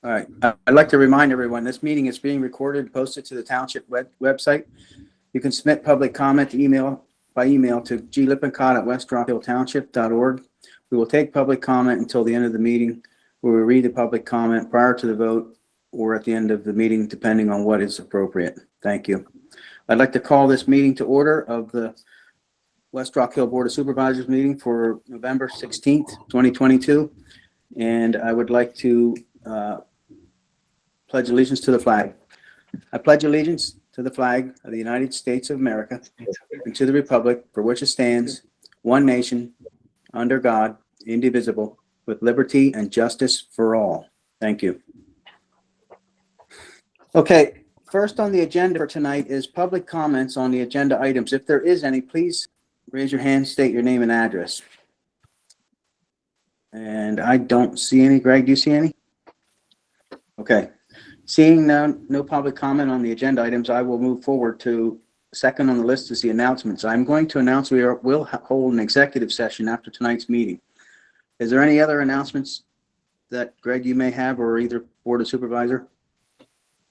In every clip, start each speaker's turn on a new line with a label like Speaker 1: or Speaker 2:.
Speaker 1: All right. I'd like to remind everyone, this meeting is being recorded and posted to the township website. You can submit public comment by email to glippincott@westrockvilletownship.org. We will take public comment until the end of the meeting, where we read the public comment prior to the vote or at the end of the meeting, depending on what is appropriate. Thank you. I'd like to call this meeting to order of the West Rock Hill Board of Supervisors meeting for November 16th, 2022. And I would like to pledge allegiance to the flag. I pledge allegiance to the flag of the United States of America and to the republic for which it stands, one nation, under God, indivisible, with liberty and justice for all. Thank you. Okay, first on the agenda for tonight is public comments on the agenda items. If there is any, please raise your hand, state your name and address. And I don't see any. Greg, do you see any? Okay. Seeing no public comment on the agenda items, I will move forward to second on the list is the announcements. I'm going to announce we'll hold an executive session after tonight's meeting. Is there any other announcements that, Greg, you may have, or either Board of Supervisor?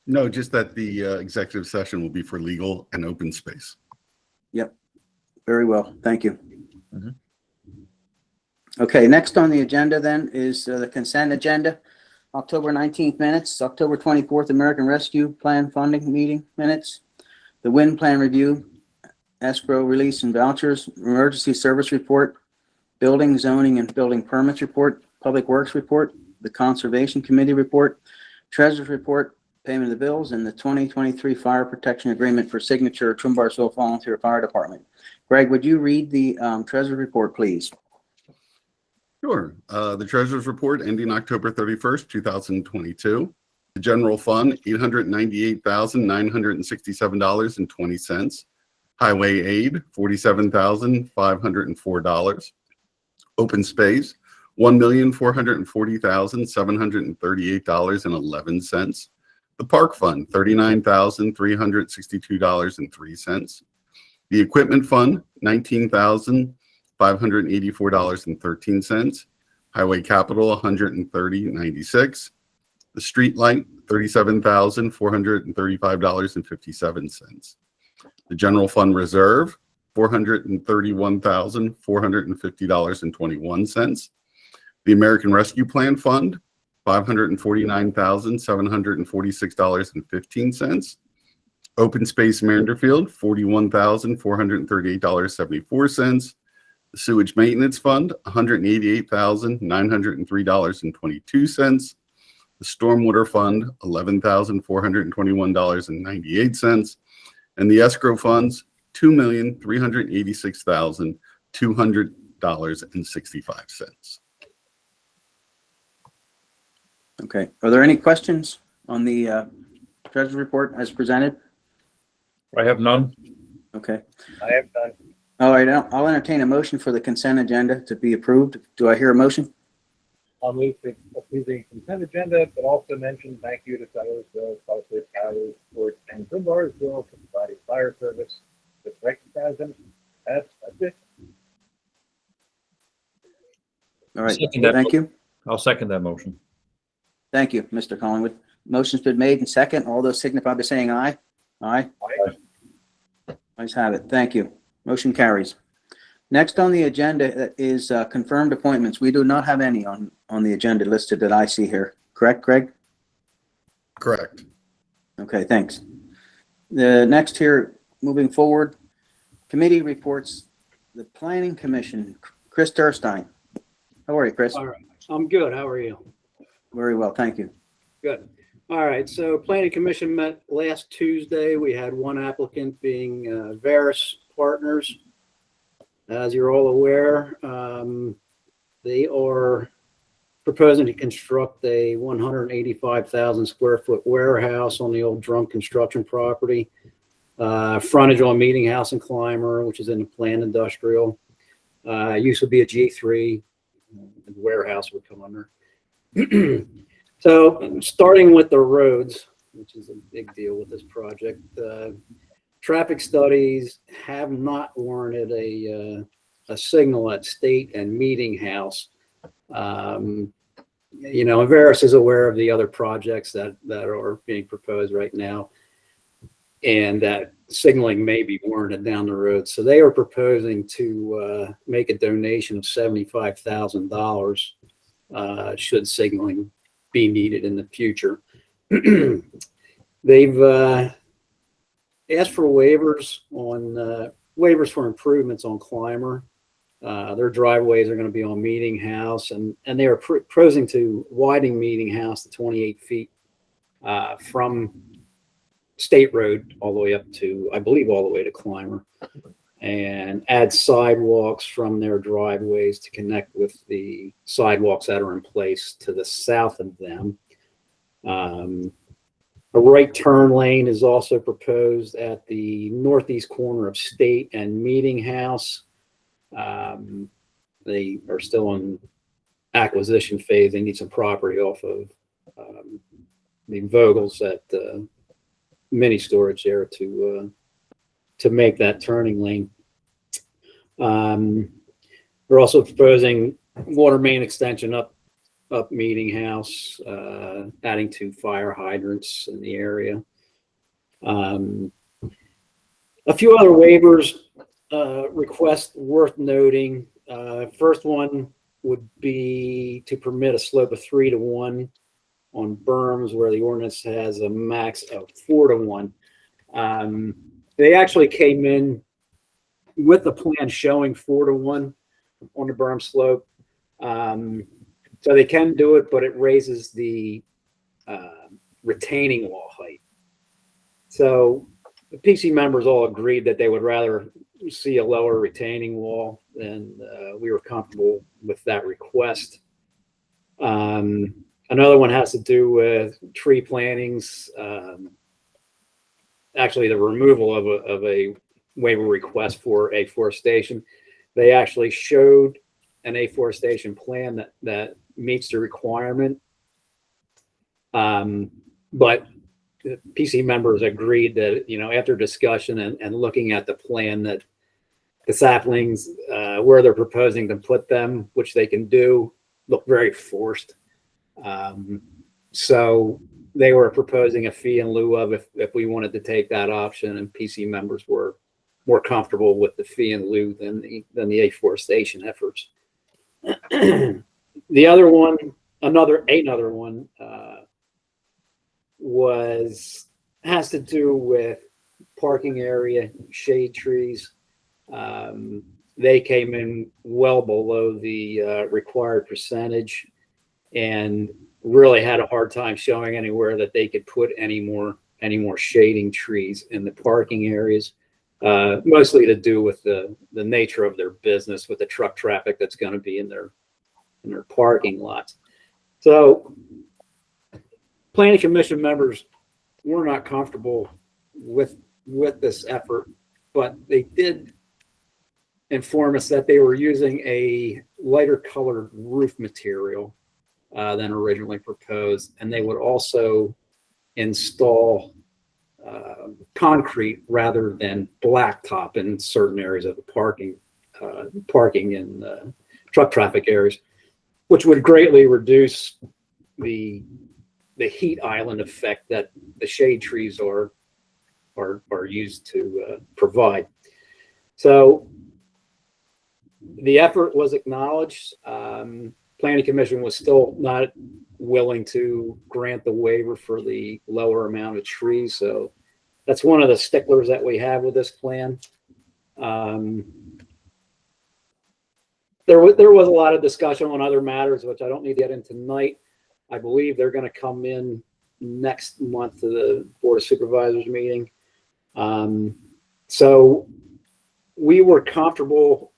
Speaker 2: No, just that the executive session will be for legal and open space.
Speaker 1: Yep. Very well. Thank you. Mm-hmm. Okay, next on the agenda then is the consent agenda. October 19th minutes, October 24th American Rescue Plan funding meeting minutes, the wind plan review, escrow release and vouchers, emergency service report, building, zoning, and building permits report, public works report, the conservation committee report, treasurer's report, payment of the bills, and the 2023 fire protection agreement for signature Trimbarsville Volunteer Fire Department. Greg, would you read the treasurer's report, please?
Speaker 2: Sure. The treasurer's report ending October 31st, 2022. The general fund, $898,967.20. Highway aid, $47,504. Open space, $1,440,738.11. The park fund, $39,362.03. The equipment fund, $19,584.13. Highway capital, $130.96. The street light, $37,435.57. The general fund reserve, $431,450.21. The American Rescue Plan Fund, $549,746.15. Open space Manderfield, $41,438.74. The Sewage Maintenance Fund, $188,903.22. The Stormwater Fund, $11,421.98. And the escrow funds, $2,386,200.65.
Speaker 1: Okay. Are there any questions on the treasurer's report as presented?
Speaker 3: I have none.
Speaker 1: Okay.
Speaker 4: I have none.
Speaker 1: All right. I'll entertain a motion for the consent agenda to be approved. Do I hear a motion?
Speaker 4: I'll move to approve the consent agenda, but also mention thank you to Sellersville, Southwood, Powers, Fort, and Trimbarsville for providing fire service. Just recognize them. That's it.
Speaker 1: All right. Thank you.
Speaker 3: I'll second that motion.
Speaker 1: Thank you, Mr. Collingwood. Motion's been made and second. All those signify by saying aye. Aye.
Speaker 4: Aye.
Speaker 1: Ayes have it. Thank you. Motion carries. Next on the agenda is confirmed appointments. We do not have any on the agenda listed that I see here. Correct, Greg?
Speaker 2: Correct.
Speaker 1: Okay, thanks. The next here, moving forward, committee reports, the Planning Commission, Chris Durstein. How are you, Chris?
Speaker 5: All right. I'm good. How are you?
Speaker 1: Very well, thank you.
Speaker 5: Good. All right. So Planning Commission met last Tuesday. We had one applicant being Varus Partners. As you're all aware, they are proposing to construct a 185,000 square foot warehouse on the old Drum construction property. Frontage on Meeting House and Clymer, which is in the planned industrial. Used to be a G3. The warehouse would come under. So starting with the roads, which is a big deal with this project, traffic studies have not warranted a signal at State and Meeting House. you know, Averis is aware of the other projects that are being proposed right now, and that signaling may be warranted down the road. So they are proposing to make a donation of $75,000 should signaling be needed in the future. They've asked for waivers for improvements on Clymer. Their driveways are going to be on Meeting House, and they are proposing to widen Meeting House to 28 feet from State Road all the way up to, I believe, all the way to Clymer, and add sidewalks from their driveways to connect with the sidewalks that are in place to the south of them. A right turn lane is also proposed at the northeast corner of State and Meeting House. They are still in acquisition phase. They need some property off of the Vogels at mini storage there to make that turning lane. We're also proposing water main extension up Meeting House, adding 2 fire hydrants in the area. A few other waivers requests worth noting. First one would be to permit a slope of 3 to 1 on berms where the ordinance has a max of 4 to 1. They actually came in with the plan showing 4 to 1 on the berm slope. So they can do it, but it raises the retaining wall height. So the PC members all agreed that they would rather see a lower retaining wall, and we were comfortable with that request. Another one has to do with tree plantings. Actually, the removal of a waiver request for afforestation. They actually showed an afforestation plan that meets the requirement. But the PC members agreed that, you know, after discussion and looking at the plan, that the saplings where they're proposing to put them, which they can do, look very forced. So they were proposing a fee in lieu of if we wanted to take that option, and PC members were more comfortable with the fee in lieu than the afforestation efforts. The other one, another one, has to do with parking area, shade trees. They came in well below the required percentage, and really had a hard time showing anywhere that they could put any more shading trees in the parking areas. Mostly to do with the nature of their business, with the truck traffic that's going to be in their parking lots. So planning commission members were not comfortable with this effort, but they did inform us that they were using a lighter colored roof material than originally proposed, and they would also install concrete rather than blacktop in certain areas of the parking in truck traffic areas, which would greatly reduce the heat island effect that the shade trees are used to provide. So the effort was acknowledged. Planning Commission was still not willing to grant the waiver for the lower amount of trees. So that's one of the sticklers that we have with this plan. There was a lot of discussion on other matters, which I don't need to get into tonight. I believe they're going to come in next month to the Board of Supervisors meeting. So we were comfortable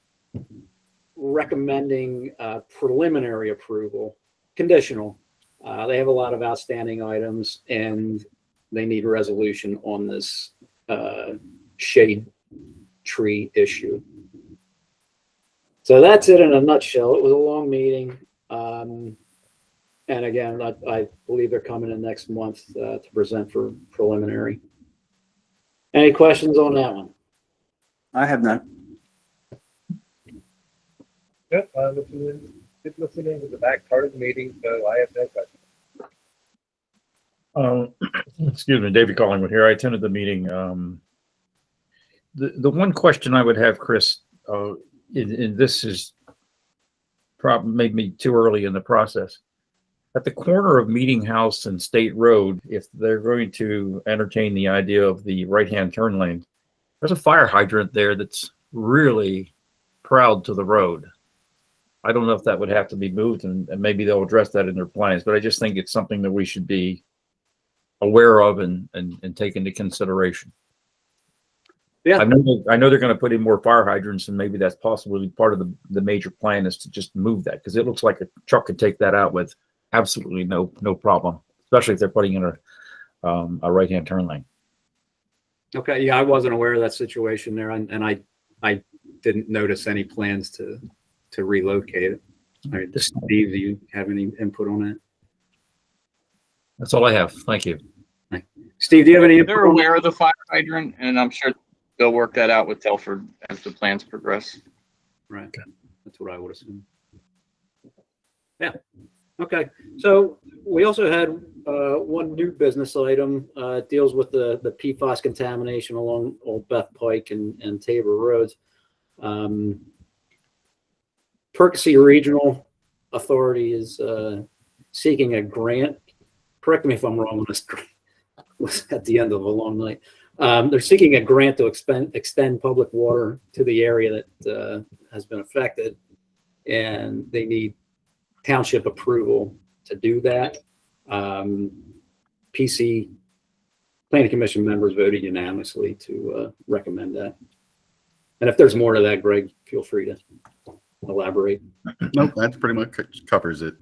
Speaker 5: recommending preliminary approval, conditional. They have a lot of outstanding items, and they need a resolution on this shade tree issue. So that's it in a nutshell. It was a long meeting. And again, I believe they're coming in next month to present for preliminary. Any questions on that one?
Speaker 1: I have none.
Speaker 4: Yep, this is did listen in to the back part of the meeting, so I have no questions.
Speaker 3: Excuse me, David Collingwood here. I attended the meeting. The one question I would have, Chris, and this is probably maybe too early in the process. At the corner of Meeting House and State Road, if they're going to entertain the idea of the right-hand turn lane, there's a fire hydrant there that's really proud to the road. I don't know if that would have to be moved, and maybe they'll address that in their plans, but I just think it's something that we should be aware of and take into consideration.
Speaker 5: Yeah.
Speaker 3: I know they're going to put in more fire hydrants, and maybe that's possibly part of the major plan is to just move that, because it looks like a truck could take that out with absolutely no problem, especially if they're putting in a right-hand turn lane.
Speaker 5: Okay, yeah, I wasn't aware of that situation there, and I didn't notice any plans to relocate it. I mean, Steve, do you have any input on that?
Speaker 3: That's all I have. Thank you.
Speaker 5: Steve, do you have any input
Speaker 6: They're
Speaker 5: on that?
Speaker 6: aware of the fire hydrant, and I'm sure they'll work that out with Telford as the plans progress.
Speaker 5: Right, that's what I would assume. Yeah, okay. So we also had one new business item, deals with the PFAS contamination along Old Beth Pike and Tabor Roads. Percy Regional Authority is seeking a grant. Correct me if I'm wrong on this. Was at the end of a long night. They're seeking a grant to extend public water to the area that has been affected, and they need township approval to do that. PC Planning Commission members voted unanimously to recommend that. And if there's more to that, Greg, feel free to elaborate.
Speaker 2: Nope, that's pretty much covers it.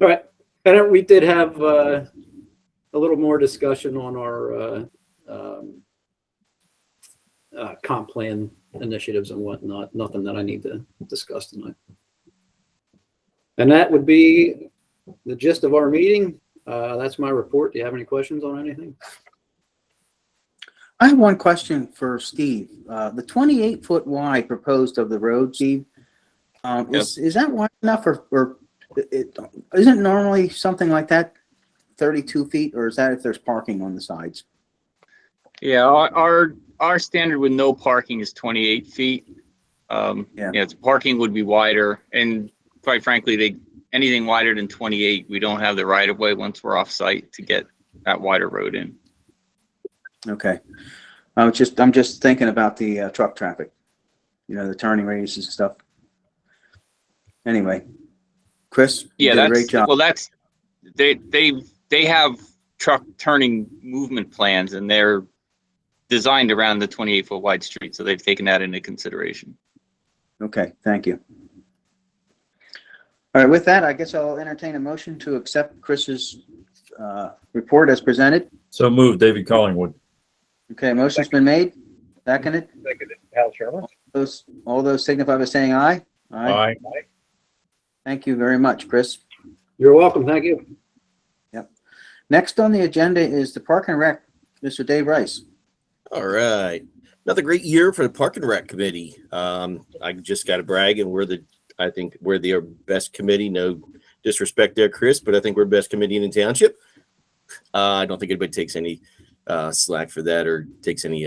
Speaker 5: All right. And then we did have a little more discussion on our comp plan initiatives and whatnot. Nothing that I need to discuss tonight. And that would be the gist of our meeting. That's my report. Do you have any questions on anything?
Speaker 1: I have one question for Steve. The 28-foot wide proposed of the road, Steve, is that wide enough, or isn't normally something like that 32 feet, or is that if there's parking on the sides?
Speaker 6: Yeah, our standard with no parking is 28 feet. Yeah, parking would be wider, and quite frankly, anything wider than 28, we don't have the right of way once we're off site to get that wider road in.
Speaker 1: Okay. I'm just thinking about the truck traffic, the turning radiuses and stuff. Anyway, Chris, you did a great job.
Speaker 6: Well, they have truck turning movement plans, and they're designed around the 28-foot wide street, so they've taken that into consideration.
Speaker 1: Okay, thank you. All right, with that, I guess I'll entertain a motion to accept Chris's report as presented.
Speaker 3: So moved, David Collingwood.
Speaker 1: Okay, motion's been made, seconded.
Speaker 4: Seconded, Hal Sherman.
Speaker 1: All those signify by saying aye.
Speaker 3: Aye.
Speaker 1: Thank you very much, Chris.
Speaker 5: You're welcome. Thank you.
Speaker 1: Yep. Next on the agenda is the Park and Rec, Mr. Dave Rice.
Speaker 7: All right. Another great year for the Park and Rec Committee. I just got to brag, and I think we're the best committee. No disrespect there, Chris, but I think we're the best committee in the township. I don't think anybody takes any slack for that or takes any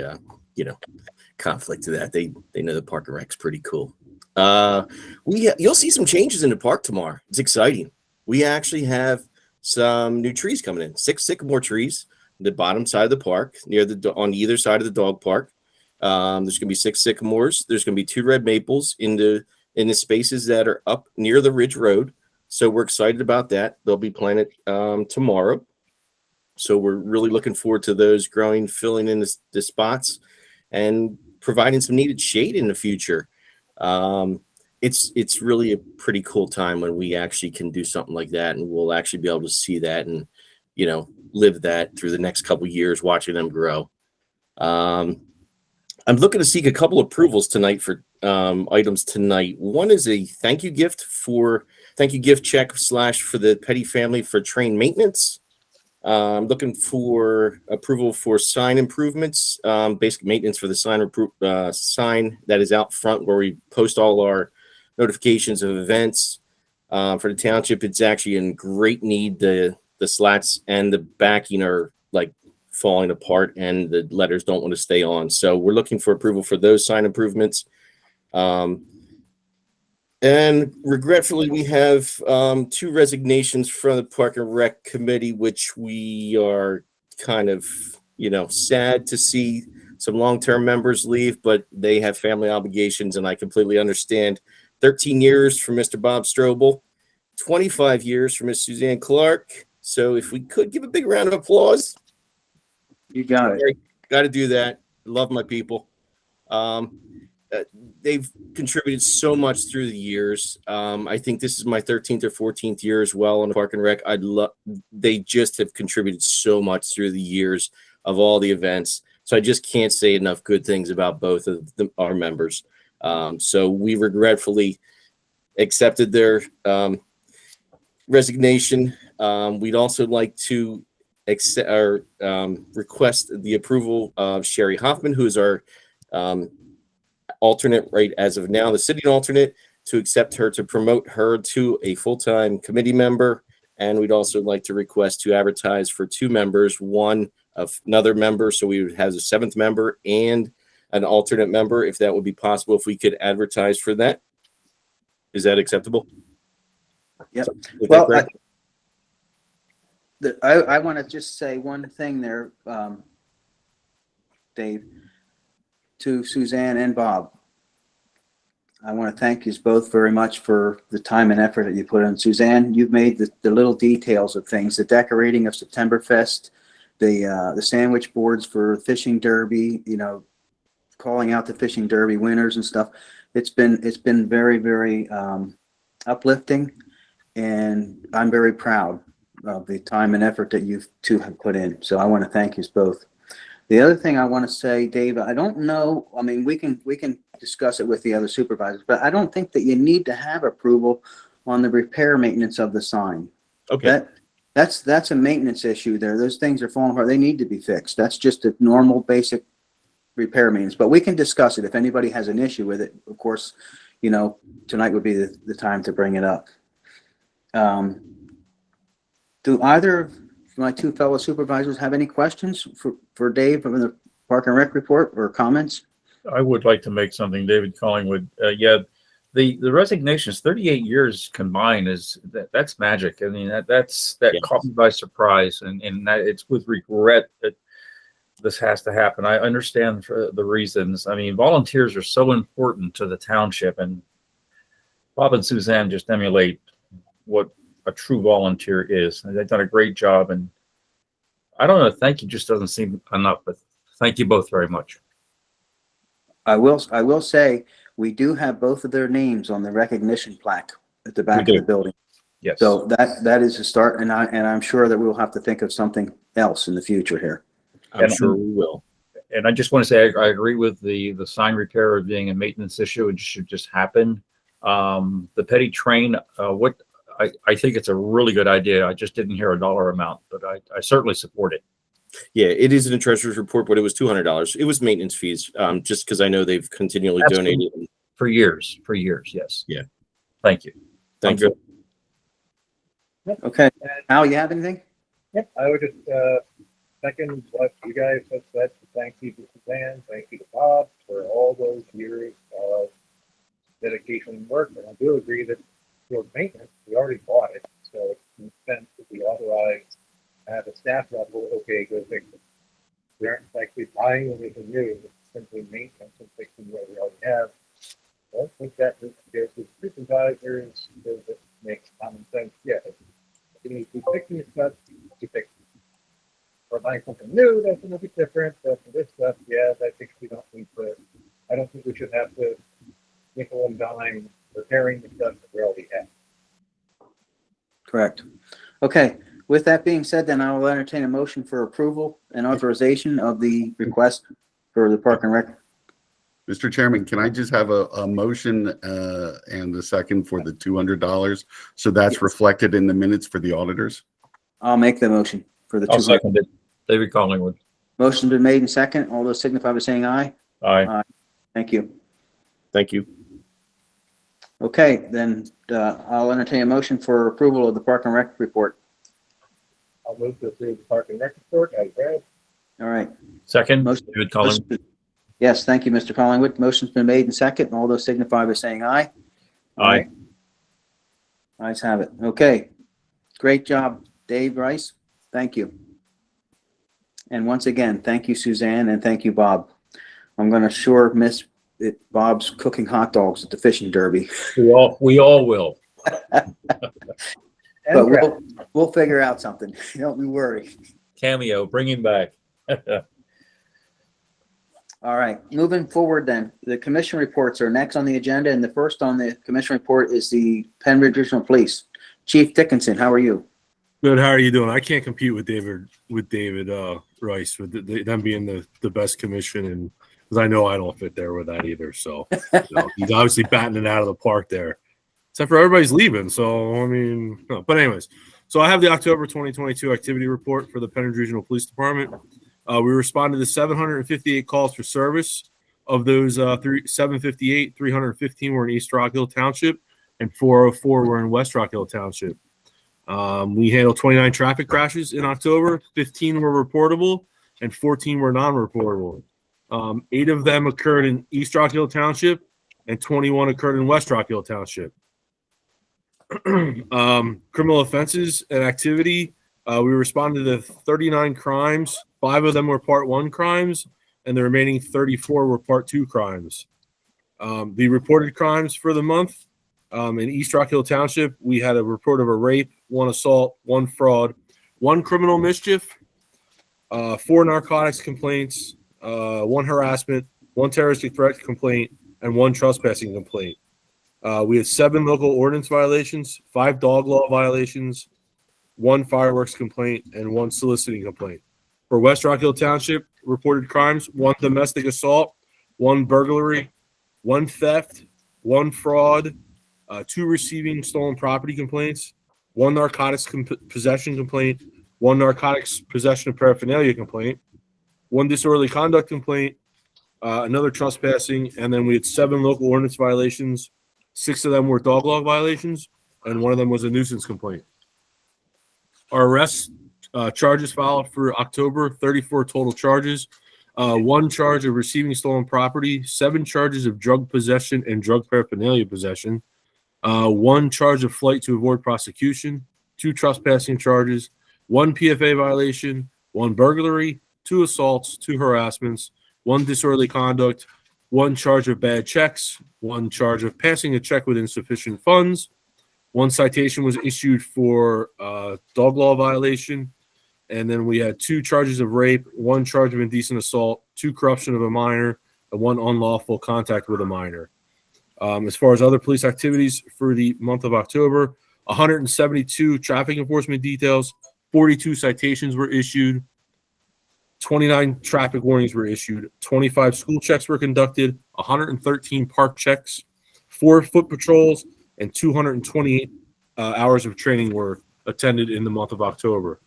Speaker 7: conflict to that. They know the Park and Rec's pretty cool. You'll see some changes in the park tomorrow. It's exciting. We actually have some new trees coming in. 6 sycamore trees on the bottom side of the park, on either side of the dog park. There's going to be 6 sycamores. There's going to be 2 red maples in the spaces that are up near the Ridge Road. So we're excited about that. They'll be planted tomorrow. So we're really looking forward to those growing, filling in the spots, and providing some needed shade in the future. It's really a pretty cool time when we actually can do something like that, and we'll actually be able to see that and live that through the next couple of years, watching them grow. I'm looking to seek a couple approvals tonight for items tonight. One is a thank you gift check / for the Petty family for train maintenance. I'm looking for approval for sign improvements, basic maintenance for the sign that is out front where we post all our notifications of events. For the township, it's actually in great need. The slats and the backing are like falling apart, and the letters don't want to stay on. So we're looking for approval for those sign improvements. And regretfully, we have 2 resignations from the Park and Rec Committee, which we are kind of, sad to see some long-term members leave, but they have family obligations, and I completely understand. 13 years for Mr. Bob Strobel, 25 years for Miss Suzanne Clark. So if we could give a big round of applause.
Speaker 1: You got it.
Speaker 7: Got to do that. Love my people. They've contributed so much through the years. I think this is my 13th or 14th year as well on Park and Rec. They just have contributed so much through the years of all the events. So I just can't say enough good things about both of our members. So we regretfully accepted their resignation. We'd also like to request the approval of Sherry Hoffman, who is our alternate right as of now, the sitting alternate, to accept her to promote her to a full-time committee member. And we'd also like to request to advertise for 2 members, one of another member, so we would have a 7th member and an alternate member, if that would be possible, if we could advertise for that. Is that acceptable?
Speaker 1: Yep.
Speaker 7: Is that
Speaker 1: Well,
Speaker 7: correct?
Speaker 1: I want to just say one thing there, Dave, to Suzanne and Bob. I want to thank you both very much for the time and effort that you put in. Suzanne, you've made the little details of things, the decorating of Septemberfest, the sandwich boards for fishing derby, calling out the fishing derby winners and stuff. It's been very, very uplifting, and I'm very proud of the time and effort that you 2 have put in. So I want to thank you both. The other thing I want to say, Dave, I don't know. I mean, we can discuss it with the other supervisors, but I don't think that you need to have approval on the repair maintenance of the sign.
Speaker 7: Okay.
Speaker 1: That's a maintenance issue there. Those things are falling apart. They need to be fixed. That's just a normal, basic repair maintenance. But we can discuss it if anybody has an issue with it. Of course, tonight would be the time to bring it up. Do either of my 2 fellow supervisors have any questions for Dave from the Park and Rec report or comments?
Speaker 3: I would like to make something, David Collingwood. The resignations, 38 years combined, that's magic. I mean, that
Speaker 7: Yes.
Speaker 3: caught me by surprise, and that it's with regret that this has to happen. I understand for the reasons. I mean, volunteers are so important to the township, and Bob and Suzanne just emulate what a true volunteer is. And they've done a great job, and I don't know, thank you just doesn't seem enough, but thank you both very much.
Speaker 1: I will say we do have both of their names on the recognition plaque at the back of the building.
Speaker 3: Yes.
Speaker 1: So that is a start, and I'm sure that we'll have to think of something else in the future here.
Speaker 7: I'm sure we will.
Speaker 3: And I just want to say, I agree with the sign repair being a maintenance issue. It should just happen. The petty train, I think it's a really good idea. I just didn't hear a dollar amount, but I certainly support it.
Speaker 7: Yeah, it is in the treasurer's report, but it was $200. It was maintenance fees, just because I know they've continually
Speaker 3: Absolutely.
Speaker 7: donated.
Speaker 3: For years, yes.
Speaker 7: Yeah.
Speaker 3: Thank you.
Speaker 7: Thank
Speaker 3: I'm
Speaker 7: you.
Speaker 1: Okay. Al, you have anything?
Speaker 4: Yep, I would just second what you guys have said. Thank you to Suzanne, thank you to Bob for all those years of dedication and work. And I do agree that for maintenance, we already bought it, so it makes sense to be authorized at a staff level. Okay, go fix it. We aren't actually buying anything new. It's simply maintenance and fixing what we already have. I don't think that goes with supervisors, because it makes common sense. Yeah, if you need to be fixing stuff, you fix it. Or buying something new, that's a little bit different. But for this stuff, yeah, I think we don't need to. I don't think we should have to nickel and dime repairing the stuff that we already have.
Speaker 1: Correct. Okay. With that being said, then I will entertain a motion for approval and authorization of the request for the Park and Rec.
Speaker 2: Mr. Chairman, can I just have a motion and a second for the $200? So that's reflected in the minutes for the auditors?
Speaker 1: I'll make the motion for the
Speaker 3: I'll
Speaker 1: 200.
Speaker 3: second it. David Collingwood.
Speaker 1: Motion's been made and second. All those signify by saying aye.
Speaker 3: Aye.
Speaker 1: Thank you.
Speaker 7: Thank you.
Speaker 1: Okay, then I'll entertain a motion for approval of the Park and Rec report.
Speaker 4: I'll move to approve the Park and Rec report as read.
Speaker 1: All right.
Speaker 3: Second,
Speaker 1: Motion-
Speaker 3: David Cullen.
Speaker 1: Yes, thank you, Mr. Collingwood. Motion's been made and second. All those signify by saying aye.
Speaker 3: Aye.
Speaker 1: Ayes have it. Okay. Great job, Dave Rice. Thank you. And once again, thank you, Suzanne, and thank you, Bob. I'm going to sure miss it, Bob's cooking hot dogs at the fishing derby,
Speaker 3: We all will.
Speaker 4: And
Speaker 1: but
Speaker 4: Brett.
Speaker 1: we'll figure out something. Don't you worry.
Speaker 3: Cameo, bring him back.
Speaker 1: All right, moving forward then, the commission reports are next on the agenda, and the first on the commission report is the Penn Ridge Regional Police. Chief Dickinson, how are you?
Speaker 8: Good. How are you doing? I can't compete with David Rice with them being the best commission, and because I know I don't fit there with that either. So he's obviously batting it out of the park there. Except for everybody's leaving. So I mean, no. But anyways, so I have the October 2022 activity report for the Penn Ridge Regional Police Department. We responded to 758 calls for service. Of those 758, 315 were in East Rock Hill Township, and 404 were in West Rock Hill Township. We handled 29 traffic crashes in October. 15 were reportable, and 14 were non-reportable. 8 of them occurred in East Rock Hill Township, and 21 occurred in West Rock Hill Township. Criminal offenses and activity. We responded to 39 crimes. 5 of them were Part 1 crimes, and the remaining 34 were Part 2 crimes. The reported crimes for the month, in East Rock Hill Township, we had a report of a rape, 1 assault, 1 fraud, 1 criminal mischief, 4 narcotics complaints, 1 harassment, 1 terroristic threat complaint, and 1 trespassing complaint. We had 7 local ordinance violations, 5 dog law violations, 1 fireworks complaint, and 1 soliciting complaint. For West Rock Hill Township, reported crimes, 1 domestic assault, 1 burglary, 1 theft, 1 fraud, 2 receiving stolen property complaints, 1 narcotics possession complaint, 1 narcotics possession of paraphernalia complaint, 1 disorderly conduct complaint, another trespassing, and then we had 7 local ordinance violations. 6 of them were dog law violations, and 1 of them was a nuisance complaint. Our arrests charges filed for October, 34 total charges. 1 charge of receiving stolen property, 7 charges of drug possession and drug paraphernalia possession, 1 charge of flight to avoid prosecution, 2 trespassing charges, 1 PFA violation, 1 burglary, 2 assaults, 2 harassments, 1 disorderly conduct, 1 charge of bad checks, 1 charge of passing a check with insufficient funds, 1 citation was issued for dog law violation, and then we had 2 charges of rape, 1 charge of indecent assault, 2 corruption of a minor, and 1 unlawful contact with a minor. As far as other police activities for the month of October, 172 traffic enforcement details, 42 citations were issued, 29 traffic warnings were issued, 25 school checks were conducted, 113 park checks, 4 foot patrols, and 228 hours of training were attended in the month of October.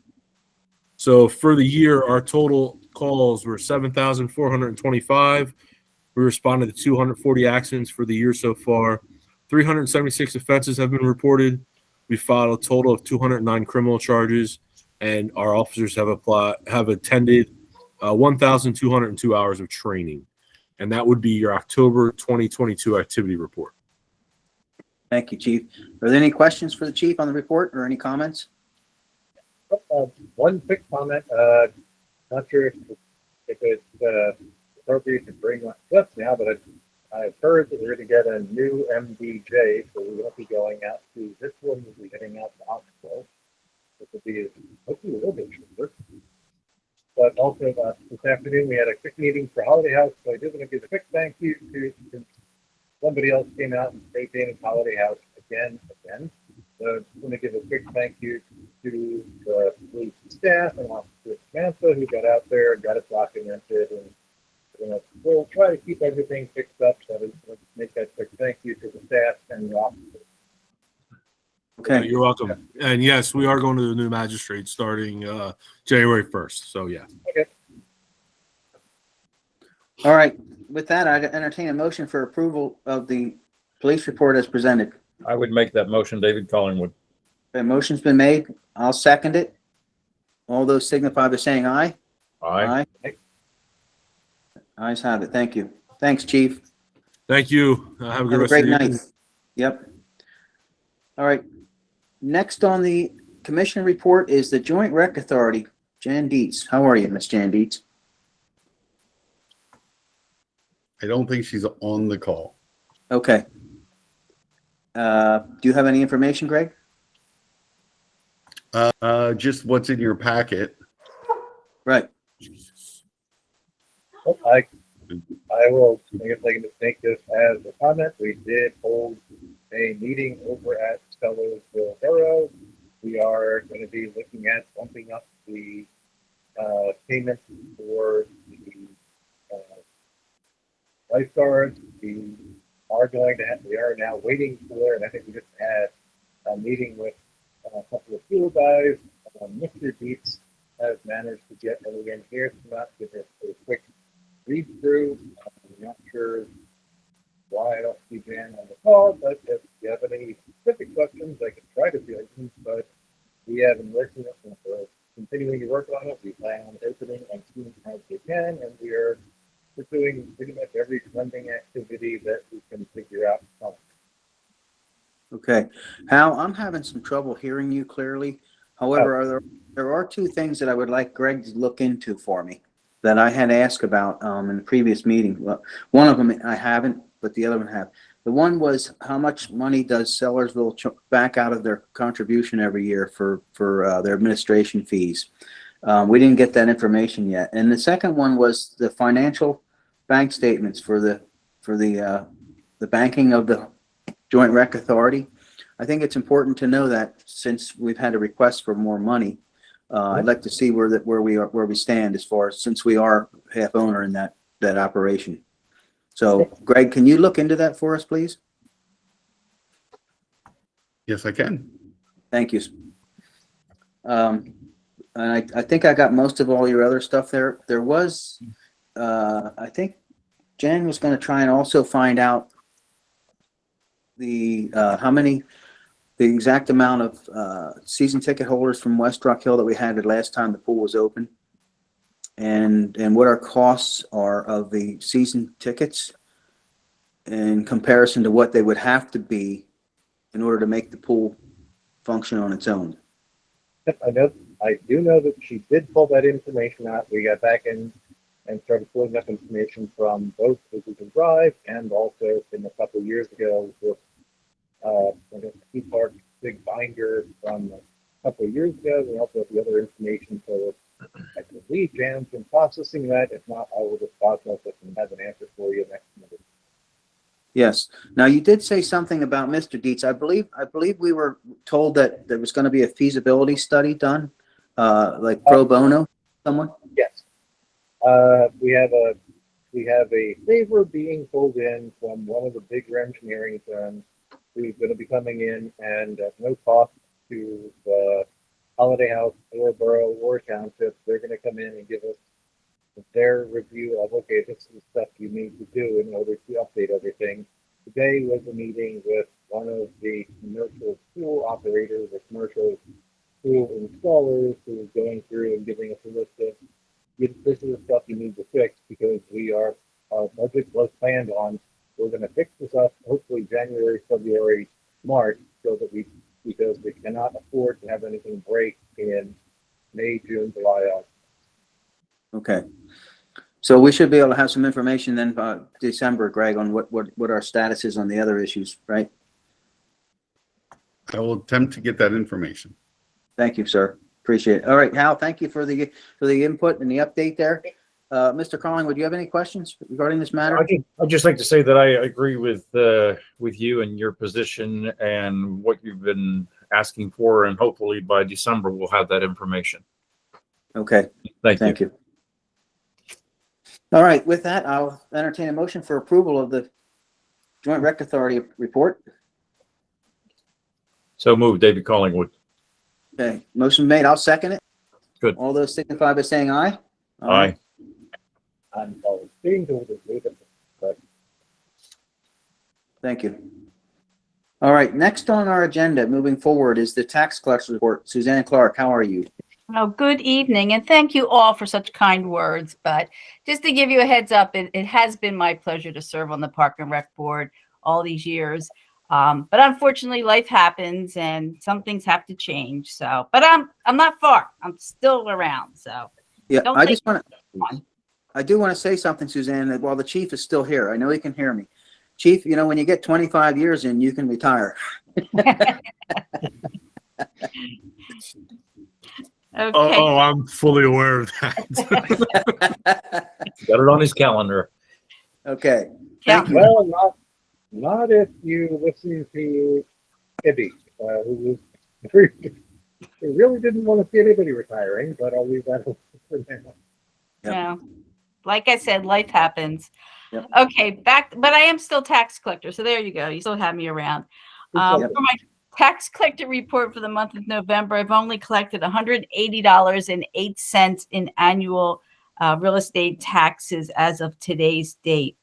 Speaker 8: So for the year, our total calls were 7,425. We responded to 240 accidents for the year so far. 376 offenses have been reported. We filed a total of 209 criminal charges, and our officers have attended 1,202 hours of training. And that would be your October 2022 activity report.
Speaker 1: Thank you, Chief. Are there any questions for the Chief on the report or any comments?
Speaker 4: One quick comment. Not sure if it's appropriate to bring one up now, but I've heard that we're going to get a new MDJ, so we won't be going out to this one. We'll be heading out to Oxbow. This will be hopefully a little bit shorter. But also this afternoon we had a quick meeting for Holiday House, so I did want to give a quick thank you to somebody else came out and stayed in Holiday House again. So I want to give a quick thank you to the police staff and Officer Samantha who got out there and got it documented, and we'll try to keep everything fixed up. So let's make that quick thank you to the staff and the officers.
Speaker 1: Okay.
Speaker 8: You're welcome. And yes, we are going to the new magistrate starting January 1st. So yeah.
Speaker 4: Okay.
Speaker 1: All right. With that, I'd entertain a motion for approval of the police report as presented.
Speaker 3: I would make that motion, David Collingwood.
Speaker 1: A motion's been made. I'll second it. All those signify by saying aye.
Speaker 3: Aye.
Speaker 1: Ayes have it. Thank you. Thanks, chief.
Speaker 8: Thank you. Have a good
Speaker 1: Have a
Speaker 8: rest
Speaker 1: great
Speaker 8: of your
Speaker 1: night.
Speaker 8: evening.
Speaker 1: Yep. All right. Next on the commission report is the Joint Rec Authority. Jan Dietz. How are you, Miss Jan Dietz?
Speaker 2: I don't think she's on the call.
Speaker 1: Okay. Do you have any information, Greg?
Speaker 2: Just what's in your packet.
Speaker 1: Right.
Speaker 4: I will, I guess I can just take this as a comment. We did hold a meeting over at Sellersville Borough. We are going to be looking at bumping up the payment for the lifeguards. We are now waiting for, and I think we just had a meeting with a couple of fuel guys. Mr. Dietz has managed to get everything here tonight, give us a quick read through. I'm not sure why I don't see Jan on the call, but if you have any specific questions, I can try to field them. But we have been working on it, continuing to work on it. We plan on opening as soon as we can, and we are pursuing pretty much every funding activity that we can figure out.
Speaker 1: Okay. Hal, I'm having some trouble hearing you clearly. However, there are two things that I would like Greg to look into for me that I had asked about in the previous meeting. Well, one of them I haven't, but the other one I have. The one was how much money does Sellersville back out of their contribution every year for their administration fees? We didn't get that information yet. And the second one was the financial bank statements for the banking of the Joint Rec Authority. I think it's important to know that since we've had a request for more money, I'd like to see where we stand as far as, since we are half owner in that operation. So, Greg, can you look into that for us, please?
Speaker 2: Yes, I can.
Speaker 1: Thank you. And I think I got most of all your other stuff there. There was, I think Jan was going to try and also find out the exact amount of season ticket holders from West Rock Hill that we had the last time the pool was open, and what our costs are of the season tickets in comparison to what they would have to be in order to make the pool function on its own.
Speaker 4: I do know that she did pull that information out. We got back in and started pulling up information from both the Google Drive and also from a couple of years ago with Key Park big binder from a couple of years ago. We also have the other information. So I believe Jan's been processing that. If not, I will just process it and have an answer for you next minute.
Speaker 1: Yes. Now, you did say something about Mr. Dietz. I believe we were told that there was going to be a feasibility study done, like pro bono, someone?
Speaker 4: Yes. We have a favor being pulled in from one of the bigger engineering firms who's going to be coming in, and at no cost to the Holiday House or borough or township. They're going to come in and give us their review of, okay, this is the stuff you need to do in order to update everything. Today was a meeting with one of the commercial pool operators or commercial pool installers who was going through and giving us a list of, this is the stuff you need to fix because our budget was planned on. We're going to fix this up hopefully January, February, March, because we cannot afford to have anything break in May, June, July, August.
Speaker 1: Okay. So we should be able to have some information then by December, Greg, on what our status is on the other issues, right?
Speaker 2: I will attempt to get that information.
Speaker 1: Thank you, sir. Appreciate it. All right, Hal, thank you for the input and the update there. Mr. Collingwood, do you have any questions regarding this matter?
Speaker 3: I'd just like to say that I agree with you and your position and what you've been asking for, and hopefully by December we'll have that information.
Speaker 1: Okay.
Speaker 3: Thank you.
Speaker 1: All right, with that, I'll entertain a motion for approval of the Joint Rec Authority report.
Speaker 3: So move, David Collingwood.
Speaker 1: Okay, motion made. I'll second it.
Speaker 3: Good.
Speaker 1: All those signify by saying aye.
Speaker 3: Aye.
Speaker 4: I'm being told to leave it, but
Speaker 1: Thank you. All right, next on our agenda, moving forward, is the tax collector's report. Suzanne Clark, how are you?
Speaker 9: Oh, good evening, and thank you all for such kind words. But just to give you a heads up, it has been my pleasure to serve on the Park and Rec Board all these years. But unfortunately, life happens, and some things have to change. So, but I'm not far. I'm still around. So,
Speaker 1: Yeah,
Speaker 9: Don't
Speaker 1: I
Speaker 9: take
Speaker 1: just want to, I do want to say something, Suzanne, that while the chief is still here, I know he can hear me. Chief, you know, when you get 25 years in, you can retire.
Speaker 9: okay.
Speaker 8: Oh, I'm fully aware of that.
Speaker 3: Got it on his calendar.
Speaker 1: Okay,
Speaker 9: Yeah.
Speaker 1: thank you.
Speaker 4: Well, not if you listen to Ibby, who really didn't want to see anybody retiring, but I'll leave that for now.
Speaker 1: Yep.
Speaker 9: Yeah. Like I said, life happens.
Speaker 1: Yep.
Speaker 9: Okay, back, but I am still tax collector. So there you go. You still have me around.
Speaker 1: Yep.
Speaker 9: For my tax collector report for the month of November, I've only collected $180.08 in annual real estate taxes as of today's date.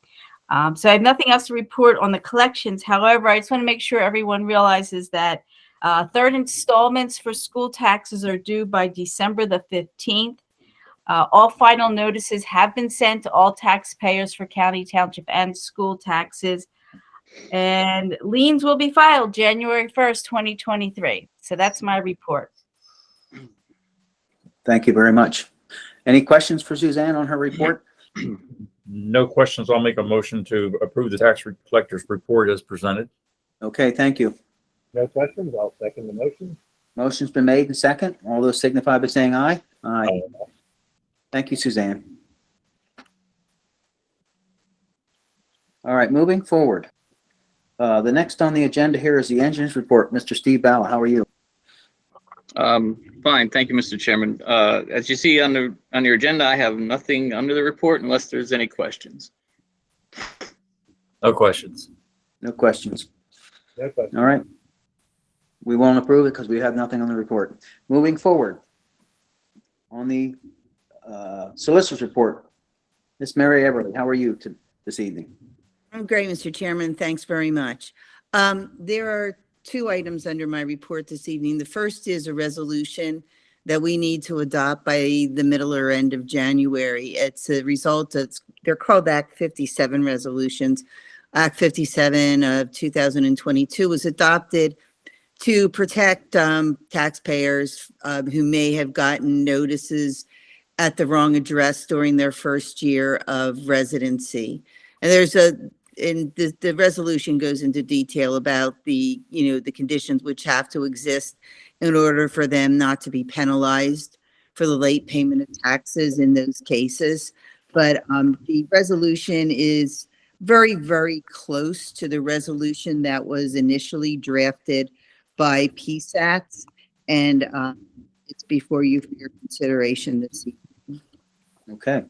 Speaker 9: So I have nothing else to report on the collections. However, I just want to make sure everyone realizes that third installments for school taxes are due by December the 15th. All final notices have been sent to all taxpayers for county, township, and school taxes. And liens will be filed January 1st, 2023. So that's my report.
Speaker 1: Thank you very much. Any questions for Suzanne on her report?
Speaker 3: No questions. I'll make a motion to approve the tax collector's report as presented.
Speaker 1: Okay, thank you.
Speaker 4: No questions? I'll second the motion.
Speaker 1: Motion's been made and second. All those signify by saying aye. Aye.
Speaker 3: Aye.
Speaker 1: Thank you, Suzanne. All right, moving forward. The next on the agenda here is the engineer's report. Mr. Steve Balla, how are you?
Speaker 6: Fine, thank you, Mr. Chairman. As you see on your agenda, I have nothing under the report unless there's any questions.
Speaker 3: No questions.
Speaker 1: No questions.
Speaker 4: No questions.
Speaker 1: All right. We won't approve it because we have nothing on the report. Moving forward, on the solicitor's report, Miss Mary Everly, how are you this evening?
Speaker 10: I'm great, Mr. Chairman. Thanks very much. There are two items under my report this evening. The first is a resolution that we need to adopt by the middle or end of January. It's a result of, they're called Act 57 resolutions. Act 57 of 2022 was adopted to protect taxpayers who may have gotten notices at the wrong address during their first year of residency. And the resolution goes into detail about the conditions which have to exist in order for them not to be penalized for the late payment of taxes in those cases. But the resolution is very, very close to the resolution that was initially drafted by PSATs, and it's before you for your consideration this evening.
Speaker 1: Okay.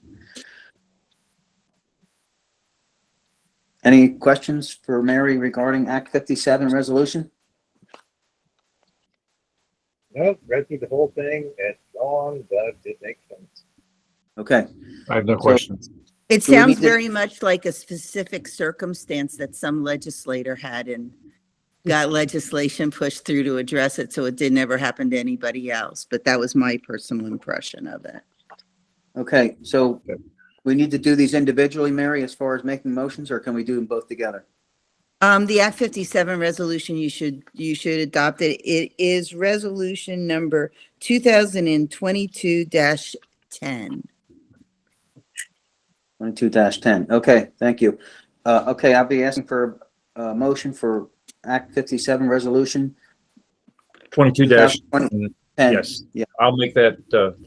Speaker 1: Any questions for Mary regarding Act 57 resolution?
Speaker 4: No, read through the whole thing. It's long, but it makes sense.
Speaker 1: Okay.
Speaker 3: I have no questions.
Speaker 10: It
Speaker 1: Do we
Speaker 10: sounds
Speaker 1: need to-
Speaker 10: very much like a specific circumstance that some legislator had and got legislation pushed through to address it, so it didn't ever happen to anybody else. But that was my personal impression of it.
Speaker 1: Okay, so we need to do these individually, Mary, as far as making motions, or can we do them both together?
Speaker 10: The Act 57 resolution, you should adopt it. It is resolution number 2022-10.
Speaker 1: 22-10. Okay, thank you. Okay, I'll be asking for a motion for Act 57 resolution.
Speaker 3: 22-10.
Speaker 1: 10.
Speaker 3: Yes.
Speaker 1: Yeah.
Speaker 3: I'll make that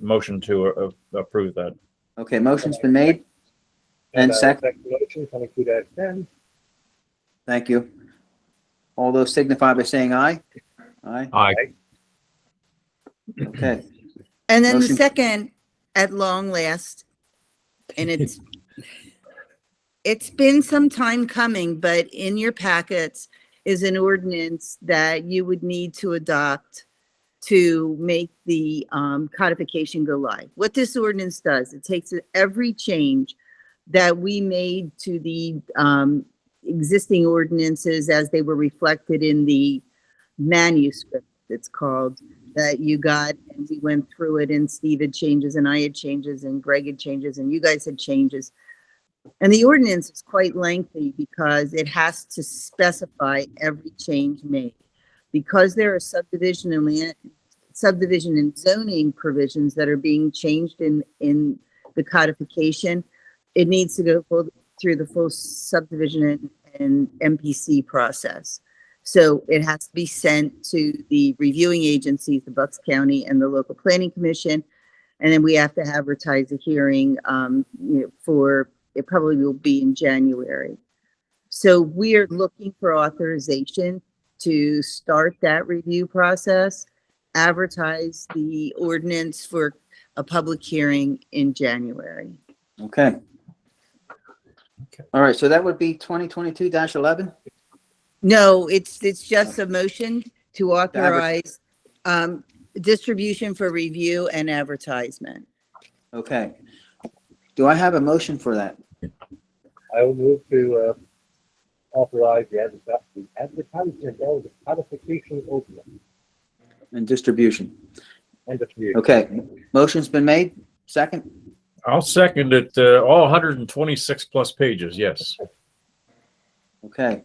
Speaker 3: motion to approve that.
Speaker 1: Okay, motion's been made. And second,
Speaker 4: Motion 22-10.
Speaker 1: thank you. All those signify by saying aye. Aye.
Speaker 3: Aye.
Speaker 1: Okay.
Speaker 10: And then the
Speaker 1: Motion-
Speaker 10: second, at long last, and it's been some time coming, but in your packets is an ordinance that you would need to adopt to make the codification go live. What this ordinance does, it takes every change that we made to the existing ordinances as they were reflected in the manuscript, it's called, that you got, and we went through it, and Steve had changes, and I had changes, and Greg had changes, and you guys had changes. And the ordinance is quite lengthy because it has to specify every change made. Because there are subdivision and zoning provisions that are being changed in the codification, it needs to go through the full subdivision and MPC process. So it has to be sent to the reviewing agencies, the Bucks County and the local planning commission. And then we have to advertise a hearing it probably will be in January. So we're looking for authorization to start that review process, advertise the ordinance for a public hearing in January.
Speaker 1: Okay. All right, so that would be 2022-11?
Speaker 10: No, it's just a motion to authorize distribution for review and advertisement.
Speaker 1: Okay. Do I have a motion for that?
Speaker 4: I will move to authorize the advertisement of the codification ordinance
Speaker 1: And distribution.
Speaker 4: and distribution.
Speaker 1: Okay, motion's been made. Second?
Speaker 3: I'll second it, all 126 plus pages, yes.
Speaker 1: Okay.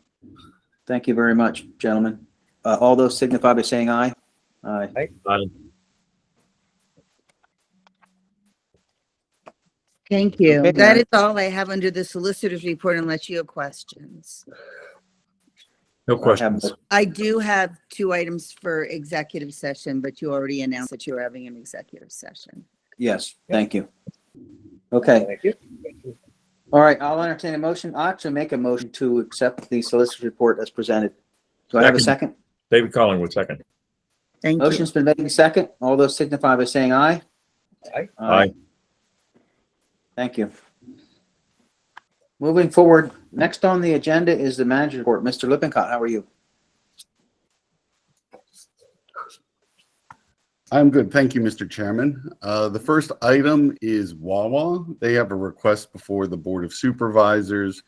Speaker 1: Thank you very much, gentlemen. All those signify by saying aye. Aye.
Speaker 10: Thank you.
Speaker 1: Okay,
Speaker 10: That
Speaker 1: Mary.
Speaker 10: is all I have under the solicitor's report unless you have questions.
Speaker 3: No questions.
Speaker 10: I do have 2 items for executive session, but you already announced that you were having an executive session.
Speaker 1: Yes, thank you. Okay,
Speaker 4: Thank you.
Speaker 1: all right, I'll entertain a motion. I'll actually make a motion to accept the solicitor's report as presented. Do I have a second?
Speaker 3: David Collingwood, second.
Speaker 10: Thank you.
Speaker 1: Motion's been made second. All those signify by saying aye.
Speaker 4: Aye.
Speaker 3: Aye.
Speaker 1: Thank you. Moving forward, next on the agenda is the manager's report. Mr. Lippincott, how are you?
Speaker 2: I'm good. Thank you, Mr. Chairman. The first item is Wawa. They have a request before the Board of Supervisors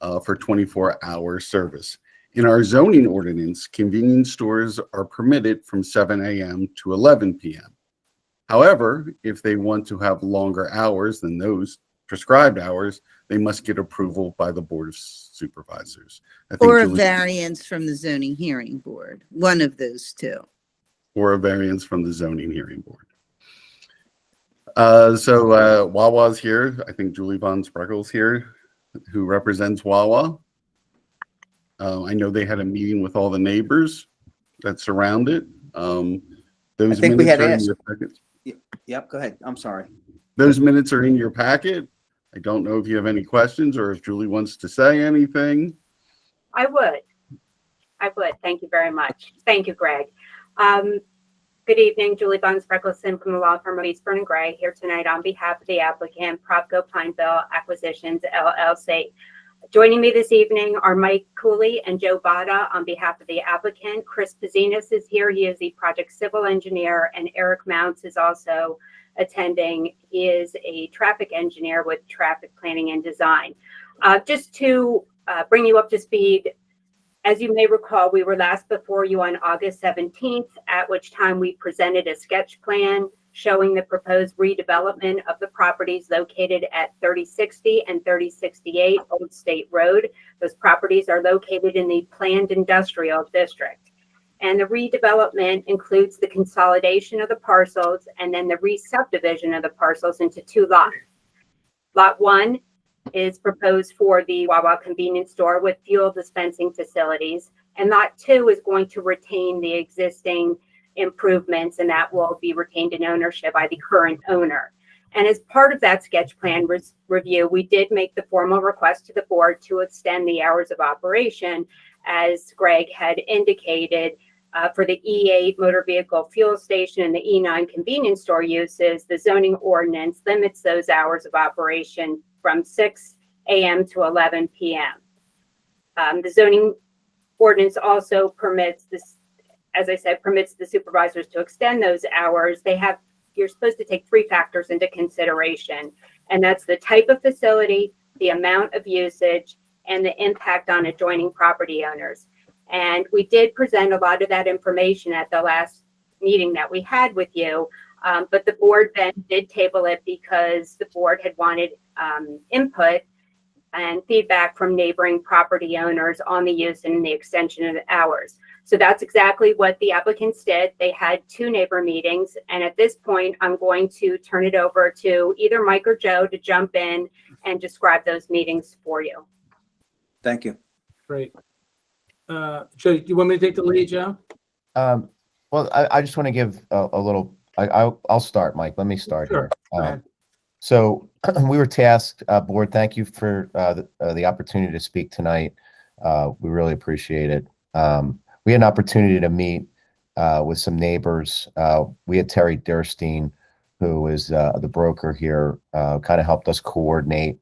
Speaker 2: for 24-hour service. In our zoning ordinance, convenience stores are permitted from 7 a.m. to 11 p.m. However, if they want to have longer hours than those prescribed hours, they must get approval by the Board of Supervisors.
Speaker 10: Or a
Speaker 2: Julie-
Speaker 10: variance from the zoning hearing board, one of those 2.
Speaker 2: or a variance from the zoning hearing board. Wawa's here. I think Julie Von Spreckle's here, who represents Wawa. I know they had a meeting with all the neighbors that surround it. Those
Speaker 1: I think we
Speaker 2: minutes
Speaker 1: had
Speaker 2: are in
Speaker 1: asked.
Speaker 2: your packet.
Speaker 1: Yep, go ahead. I'm sorry.
Speaker 2: Those minutes are in your packet. I don't know if you have any questions or if Julie wants to say anything.
Speaker 11: I would. Thank you very much. Thank you, Greg. Good evening, Julie Buns Freckleson from the law firm of Eastburn and Gray here tonight on behalf of the applicant, Propco Pineville Acquisitions, LLC. Joining me this evening are Mike Cooley and Joe Bada on behalf of the applicant. Chris Pazinas is here. He is the project civil engineer, and Eric Mounts is also attending. He is a traffic engineer with traffic planning and design. Just to bring you up to speed, as you may recall, we were last before you on August 17th, at which time we presented a sketch plan showing the proposed redevelopment of the properties located at 3060 and 3068 Old State Road. Those properties are located in the planned industrial district. And the redevelopment includes the consolidation of the parcels and then the re-subdivision of the parcels into 2 lots. Lot 1 is proposed for the Wawa convenience store with fuel dispensing facilities. And lot 2 is going to retain the existing improvements, and that will be retained in ownership by the current owner. And as part of that sketch plan review, we did make the formal request to the board to extend the hours of operation, as Greg had indicated, for the E8 motor vehicle fuel station and the E9 convenience store uses. The zoning ordinance limits those hours of operation from 6 a.m. to 11 p.m. The zoning ordinance also permits this, as I said, permits the supervisors to extend those hours. You're supposed to take 3 factors into consideration, and that's the type of facility, the amount of usage, and the impact on adjoining property owners. And we did present a lot of that information at the last meeting that we had with you, but the board then did table it because the board had wanted input and feedback from neighboring property owners on the use and the extension of the hours. So that's exactly what the applicants did. They had 2 neighbor meetings. And at this point, I'm going to turn it over to either Mike or Joe to jump in and describe those meetings for you.
Speaker 1: Thank you.
Speaker 12: Great. Joe, do you want me to take the lead, Joe?
Speaker 13: Well, I just want to give a little, I'll start, Mike. Let me start
Speaker 12: Sure.
Speaker 13: here.
Speaker 12: Go ahead.
Speaker 13: So we were tasked, board, thank you for the opportunity to speak tonight. We really appreciate it. We had an opportunity to meet with some neighbors. We had Terry Durstein, who is the broker here, kind of helped us coordinate.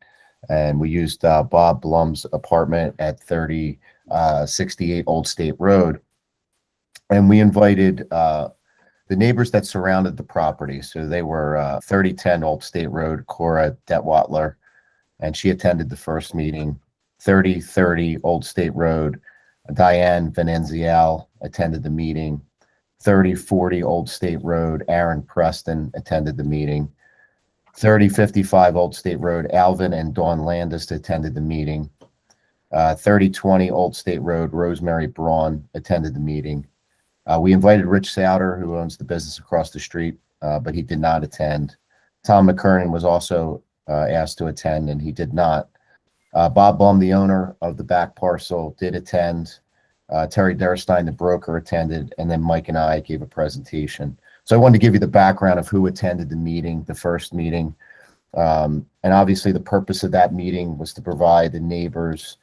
Speaker 13: And we used Bob Blum's apartment at 3068 Old State Road. And we invited the neighbors that surrounded the property. So they were 3010 Old State Road, Cora Detwatler, and she attended the first meeting. 3030 Old State Road, Diane Venenzial attended the meeting. 3040 Old State Road, Aaron Preston attended the meeting. 3055 Old State Road, Alvin and Dawn Landis attended the meeting. 3020 Old State Road, Rosemary Braun attended the meeting. We invited Rich Souter, who owns the business across the street, but he did not attend. Tom McKernan was also asked to attend, and he did not. Bob Blum, the owner of the back parcel, did attend. Terry Durstein, the broker, attended, and then Mike and I gave a presentation. So I wanted to give you the background of who attended the meeting, the first meeting. And obviously the purpose of that meeting was to provide the neighbors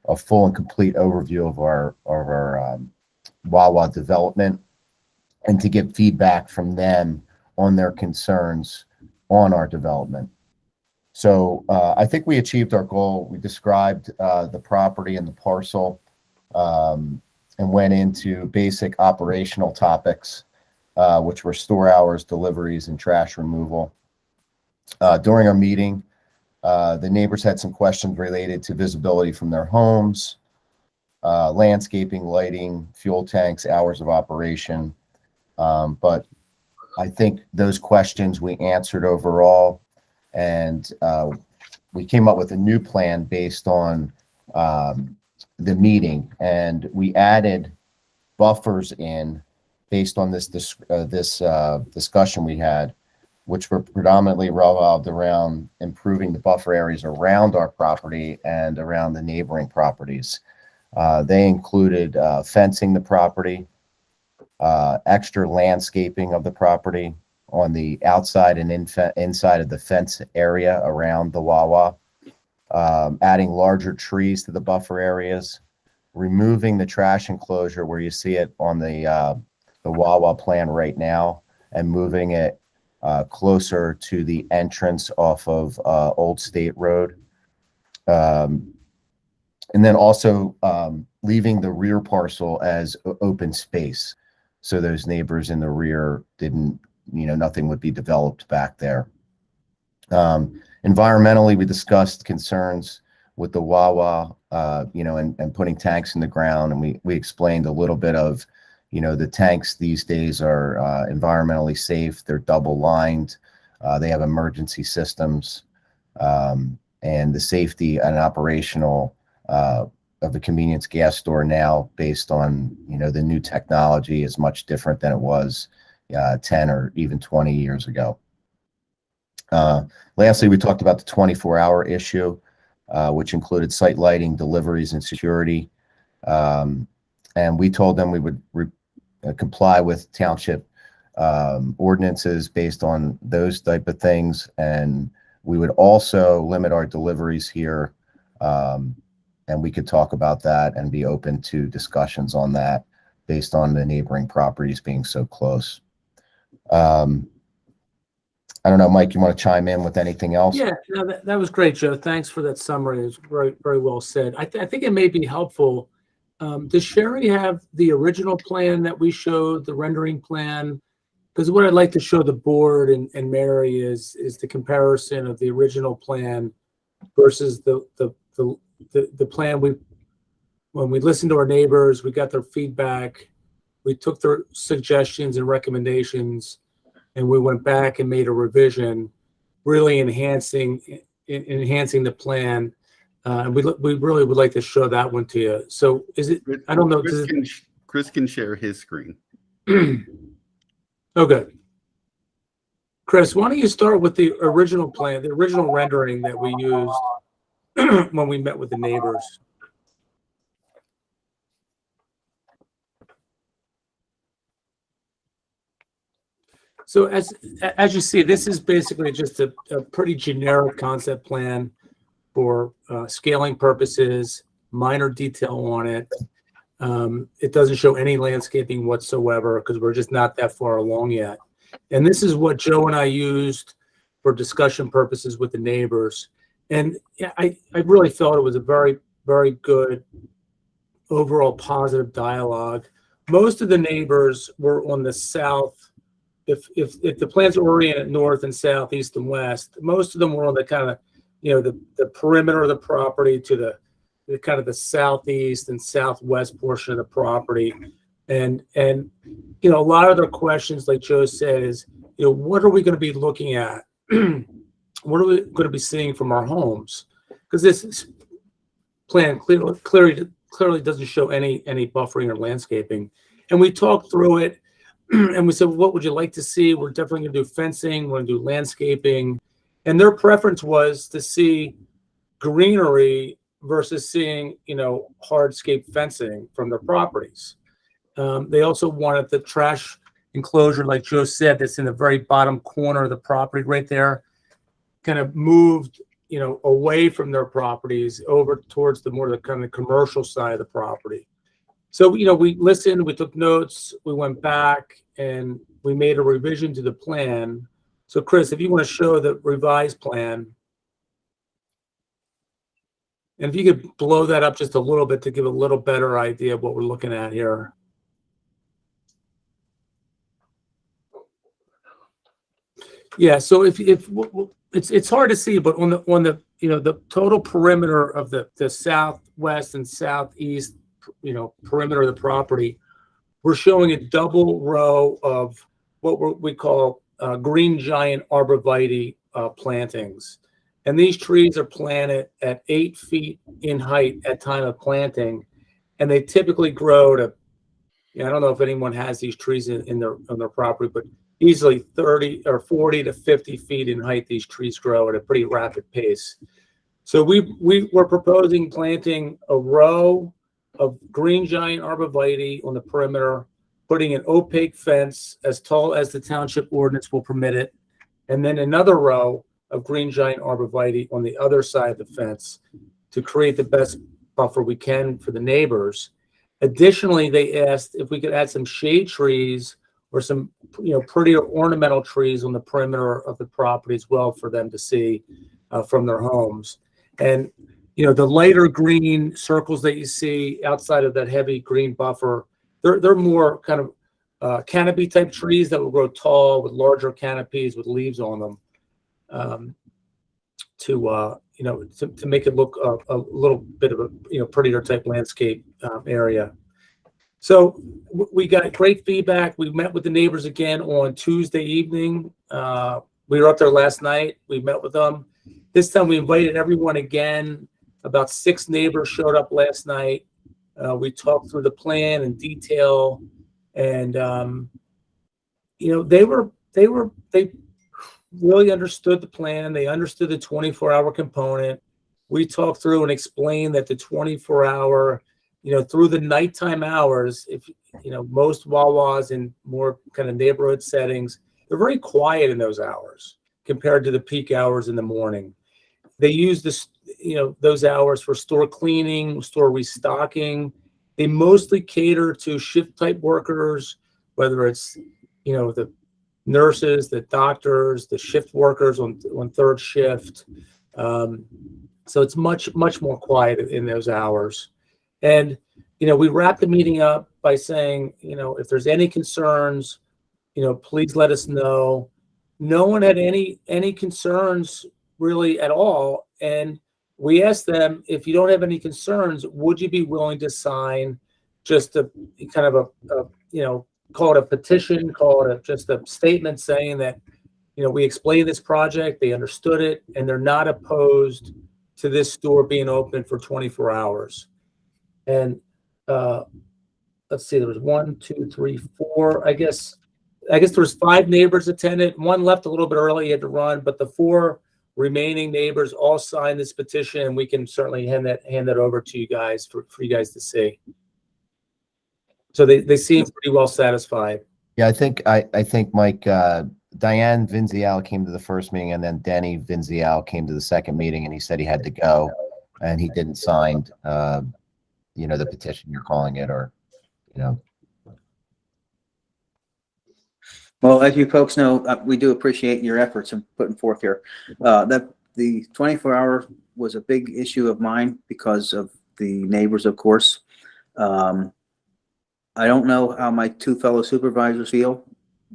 Speaker 13: a full and complete overview of our Wawa development and to get feedback from them on their concerns on our development. So I think we achieved our goal. We described the property and the parcel and went into basic operational topics, which were store hours, deliveries, and trash removal. During our meeting, the neighbors had some questions related to visibility from their homes, landscaping, lighting, fuel tanks, hours of operation. But I think those questions we answered overall, and we came up with a new plan based on the meeting, and we added buffers in based on this discussion we had, which were predominantly revolved around improving the buffer areas around our property and around the neighboring properties. They included fencing the property, extra landscaping of the property on the outside and inside of the fence area around the Wawa, adding larger trees to the buffer areas, removing the trash enclosure where you see it on the Wawa plan right now, and moving it closer to the entrance off of Old State Road. And then also leaving the rear parcel as open space. So those neighbors in the rear didn't, nothing would be developed back there. Environmentally, we discussed concerns with the Wawa, and putting tanks in the ground. And we explained a little bit of, the tanks these days are environmentally safe. They're double lined. They have emergency systems, and the safety and operational of the convenience gas store now, based on the new technology, is much different than it was 10 or even 20 years ago. Lastly, we talked about the 24-hour issue, which included site lighting, deliveries, and security. And we told them we would comply with township ordinances based on those type of things, and we would also limit our deliveries here. And we could talk about that and be open to discussions on that based on the neighboring properties being so close. I don't know, Mike, you want to chime in with anything else?
Speaker 12: Yeah, no, that was great, Joe. Thanks for that summary. It was very, very well said. I think it may be helpful. Does Sherry have the original plan that we showed, the rendering plan? Because what I'd like to show the board and Mary is the comparison of the original plan versus the the plan, when we listened to our neighbors, we got their feedback, we took their suggestions and recommendations, and we went back and made a revision, really enhancing the plan. And we really would like to show that one to you. So is it, I don't know.
Speaker 2: Chris can share his screen.
Speaker 12: Okay. Chris, why don't you start with the original plan, the original rendering that we used when we met with the neighbors? So as you see, this is basically just a pretty generic concept plan for scaling purposes, minor detail on it. It doesn't show any landscaping whatsoever because we're just not that far along yet. And this is what Joe and I used for discussion purposes with the neighbors. And I really felt it was a very, very good overall positive dialogue. Most of the neighbors were on the south. If the plans are oriented north and south, east and west, most of them were on the kind of, the perimeter of the property to the kind of the southeast and southwest portion of the property. And a lot of their questions, like Joe said, is, what are we going to be looking at? What are we going to be seeing from our homes? Because this plan clearly doesn't show any buffering or landscaping. And we talked through it, and we said, what would you like to see? We're definitely going to do fencing. We're going to do landscaping. And their preference was to see greenery versus seeing, hardscape fencing from their properties. They also wanted the trash enclosure, like Joe said, that's in the very bottom corner of the property right there, kind of moved, away from their properties over towards the kind of commercial side of the property. So, we listened, we took notes, we went back, and we made a revision to the plan. So, Chris, if you want to show the revised plan, and if you could blow that up just a little bit to give a little better idea of what we're looking at here. Yeah, so if it's hard to see, but on the the total perimeter of the southwest and southeast perimeter of the property, we're showing a double row of what we call green giant arborvitae plantings. And these trees are planted at 8 feet in height at time of planting. And they typically grow to, I don't know if anyone has these trees on their property, but easily 30 or 40 to 50 feet in height, these trees grow at a pretty rapid pace. So we were proposing planting a row of green giant arborvitae on the perimeter, putting an opaque fence as tall as the township ordinance will permit it, and then another row of green giant arborvitae on the other side of the fence to create the best buffer we can for the neighbors. Additionally, they asked if we could add some shade trees or some prettier ornamental trees on the perimeter of the property as well for them to see from their homes. And the lighter green circles that you see outside of that heavy green buffer, they're more kind of canopy type trees that will grow tall with larger canopies with leaves on them, to make it look a little bit of a prettier type landscape area. So we got great feedback. We met with the neighbors again on Tuesday evening. We were up there last night. We met with them. This time we invited everyone again. About 6 neighbors showed up last night. We talked through the plan in detail, and they really understood the plan. They understood the 24-hour component. We talked through and explained that the 24-hour, through the nighttime hours, if most Wawas in more kind of neighborhood settings, they're very quiet in those hours compared to the peak hours in the morning. They use this, those hours for store cleaning, store restocking. They mostly cater to shift type workers, whether it's, the nurses, the doctors, the shift workers on third shift. So it's much more quiet in those hours. And, we wrapped the meeting up by saying, if there's any concerns, please let us know. No one had any concerns really at all. And we asked them, if you don't have any concerns, would you be willing to sign just a kind of a you know, call it a petition, call it just a statement saying that, you know, we explained this project, they understood it, and they're not opposed to this store being open for 24 hours. And let's see, there was 1, 2, 3, 4. I guess there was 5 neighbors attended. One left a little bit early, he had to run, but the 4 remaining neighbors all signed this petition, and we can certainly hand that over to you guys for you guys to see. So they seem pretty well satisfied.
Speaker 13: Yeah, I think Mike, Diane Vinzial came to the first meeting, and then Denny Vinzial came to the second meeting, and he said he had to go, and he didn't sign, you know, the petition you're calling it, or, you know.
Speaker 1: Well, as you folks know, we do appreciate your efforts in putting forth here. That the 24-hour was a big issue of mine because of the neighbors, of course. I don't know how my 2 fellow supervisors feel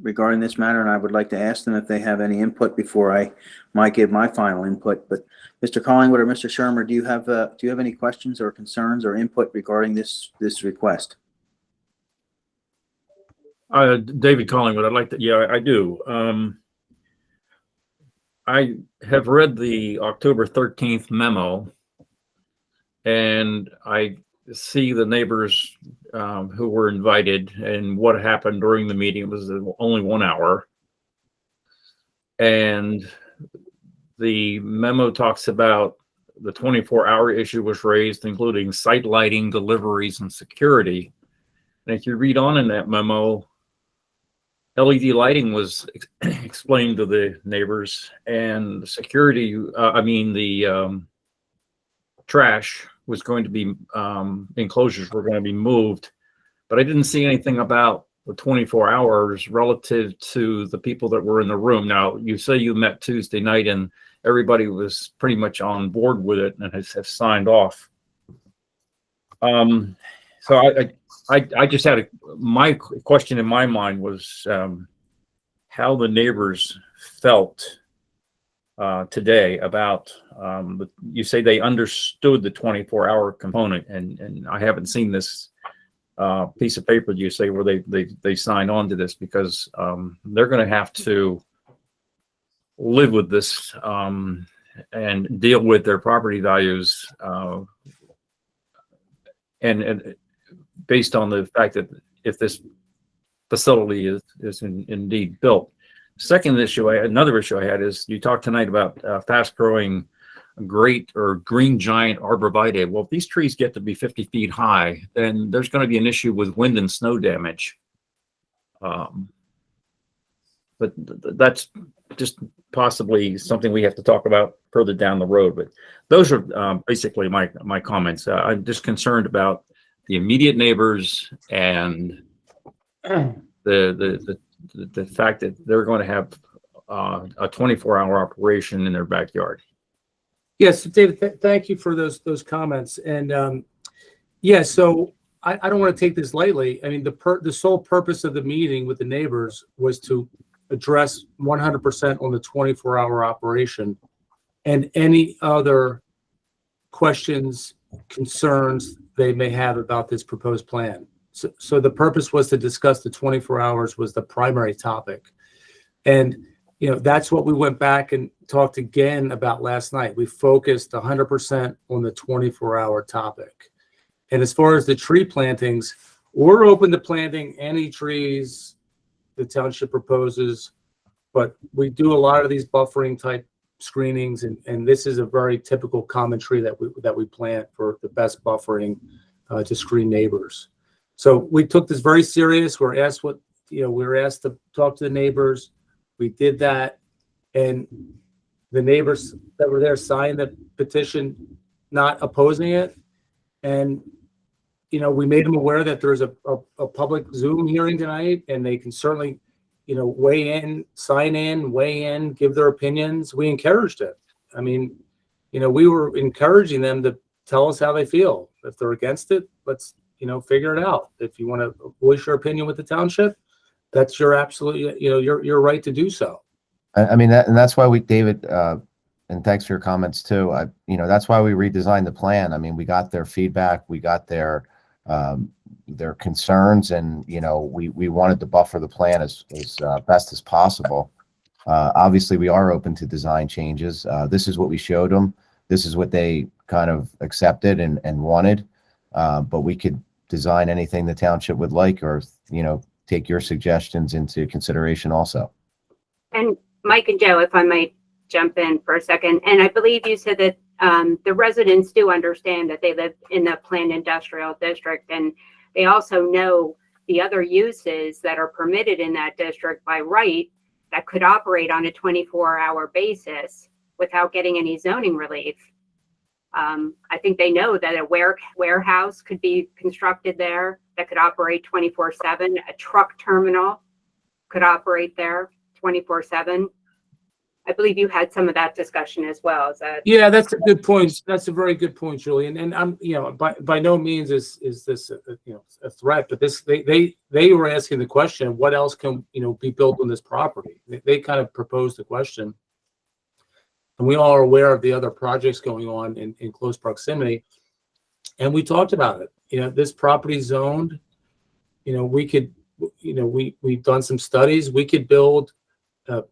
Speaker 1: regarding this matter, and I would like to ask them if they have any input before I might give my final input. But Mr. Collingwood or Mr. Shermer, do you have any questions or concerns or input regarding this request?
Speaker 3: David Collingwood, I'd like to, yeah, I do. I have read the October 13th memo, and I see the neighbors who were invited and what happened during the meeting. It was only 1 hour. And the memo talks about the 24-hour issue was raised, including site lighting, deliveries, and security. And if you read on in that memo, LED lighting was explained to the neighbors, and security, the trash was going to be, enclosures were going to be moved, but I didn't see anything about the 24 hours relative to the people that were in the room. Now, you say you met Tuesday night and everybody was pretty much on board with it and have signed off. So I just had my question in my mind was how the neighbors felt today about, you say they understood the 24-hour component, and I haven't seen this piece of paper you say where they signed on to this, because they're going to have to live with this and deal with their property values and based on the fact that if this facility is indeed built. Second issue, another issue I had is you talked tonight about fast-growing great or green giant arborvitae. Well, if these trees get to be 50 feet high, then there's going to be an issue with wind and snow damage. But that's just possibly something we have to talk about further down the road. But those are basically my comments. I'm just concerned about the immediate neighbors and the fact that they're going to have a 24-hour operation in their backyard.
Speaker 12: Yes, David, thank you for those comments. And yeah, so I don't want to take this lightly. I mean, the sole purpose of the meeting with the neighbors was to address 100% on the 24-hour operation and any other questions, concerns they may have about this proposed plan. So the purpose was to discuss the 24 hours was the primary topic. And, you know, that's what we went back and talked again about last night. We focused 100% on the 24-hour topic. And as far as the tree plantings, we're open to planting any trees the township proposes, but we do a lot of these buffering type screenings, and this is a very typical common tree that we plant for the best buffering to screen neighbors. So we took this very serious. We were asked to talk to the neighbors. We did that, and the neighbors that were there signed the petition, not opposing it. And you know, we made them aware that there's a public Zoom hearing tonight, and they can certainly, you know, weigh in, sign in, weigh in, give their opinions. We encouraged it. I mean, you know, we were encouraging them to tell us how they feel. If they're against it, let's, you know, figure it out. If you want to voice your opinion with the township, that's your absolutely, you know, your right to do so.
Speaker 13: I mean, that's why David, and thanks for your comments too. That's why we redesigned the plan. I mean, we got their feedback, we got their concerns, and we wanted to buffer the plan as best as possible. Obviously, we are open to design changes. This is what we showed them. This is what they kind of accepted and wanted. But we could design anything the township would like, or take your suggestions into consideration also.
Speaker 11: And Mike and Joe, if I might jump in for a second, and I believe you said that the residents do understand that they live in the planned industrial district, and they also know the other uses that are permitted in that district by right that could operate on a 24-hour basis without getting any zoning relief. I think they know that a warehouse could be constructed there that could operate 24/7. A truck terminal could operate there 24/7. I believe you had some of that discussion as well. Is that?
Speaker 12: Yeah, that's a good point. That's a very good point, Julie. And I'm, by no means is this a threat, but they were asking the question, what else can be built on this property? They kind of proposed the question, and we all are aware of the other projects going on in close proximity, and we talked about it. This property zoned. We could, we've done some studies. We could build a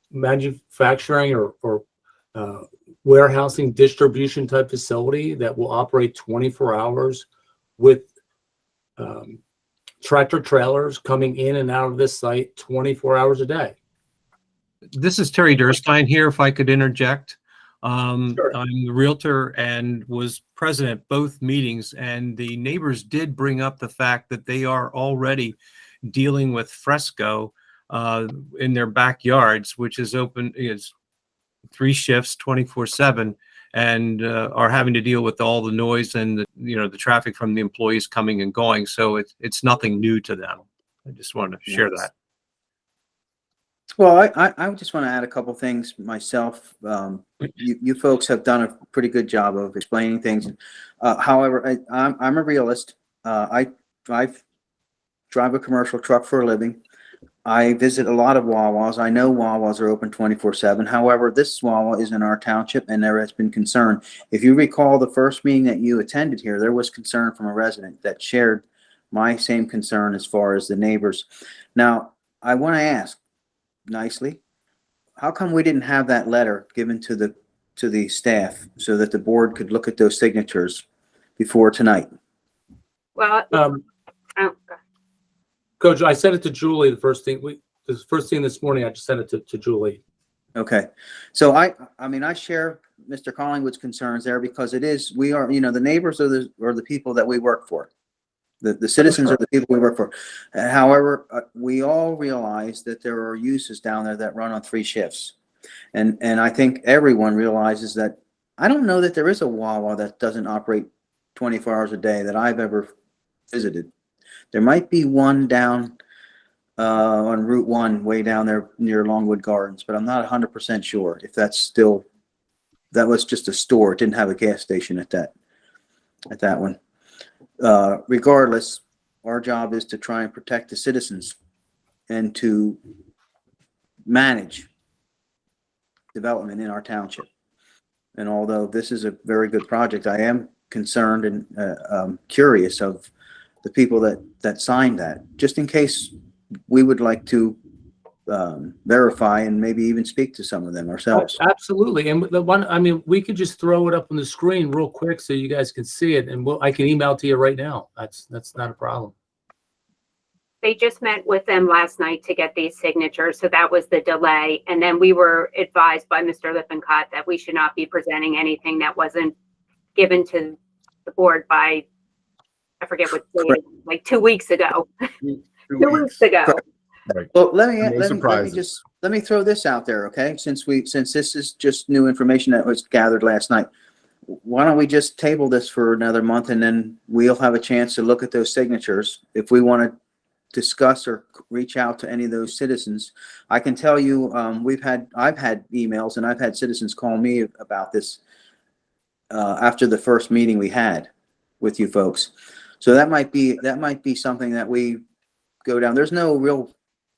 Speaker 12: manufacturing or warehousing distribution type facility that will operate 24 hours with tractor trailers coming in and out of this site 24 hours a day.
Speaker 14: This is Terry Durstein here, if I could interject.
Speaker 12: Sure.
Speaker 14: I'm the realtor and was present at both meetings, and the neighbors did bring up the fact that they are already dealing with Fresco in their backyards, which is open, is 3 shifts, 24/7, and are having to deal with all the noise and the traffic from the employees coming and going. So it's nothing new to them. I just wanted to share that.
Speaker 1: Well, I just want to add a couple things myself. You folks have done a pretty good job of explaining things. However, I'm a realist. I drive a commercial truck for a living. I visit a lot of Wawas. I know Wawas are open 24/7. However, this Wawa is in our township, and there has been concern. If you recall the first meeting that you attended here, there was concern from a resident that shared my same concern as far as the neighbors. Now, I want to ask nicely, how come we didn't have that letter given to the staff so that the board could look at those signatures before tonight?
Speaker 11: Well,
Speaker 12: Coach, I sent it to Julie. The first thing this morning, I just sent it to Julie.
Speaker 1: Okay. So I mean, I share Mr. Collingwood's concerns there, because we are, the neighbors are the people that we work for. The citizens are the people we work for. However, we all realize that there are uses down there that run on 3 shifts. And I think everyone realizes that. I don't know that there is a Wawa that doesn't operate 24 hours a day that I've ever visited. There might be one down on Route 1, way down there near Longwood Gardens, but I'm not 100% sure if that was just a store. It didn't have a gas station at that one. Regardless, our job is to try and protect the citizens and to manage development in our township. And although this is a very good project, I am concerned and curious of the people that signed that, just in case we would like to verify and maybe even speak to some of them ourselves.
Speaker 12: Absolutely. And we could just throw it up on the screen real quick so you guys can see it, and I can email it to you right now. That's not a problem.
Speaker 11: they just met with them last night to get these signatures, so that was the delay. And then we were advised by Mr. Lippincott that we should not be presenting anything that wasn't given to the board by, I forget what day, like 2 weeks ago. 2 weeks ago.
Speaker 2: Right.
Speaker 1: Well,
Speaker 2: No surprises.
Speaker 1: let me throw this out there, okay? Since this is just new information that was gathered last night, why don't we just table this for another month, and then we'll have a chance to look at those signatures. If we want to discuss or reach out to any of those citizens, I can tell you, I've had emails and I've had citizens call me about this after the first meeting we had with you folks. So that might be something that we go down. There's no real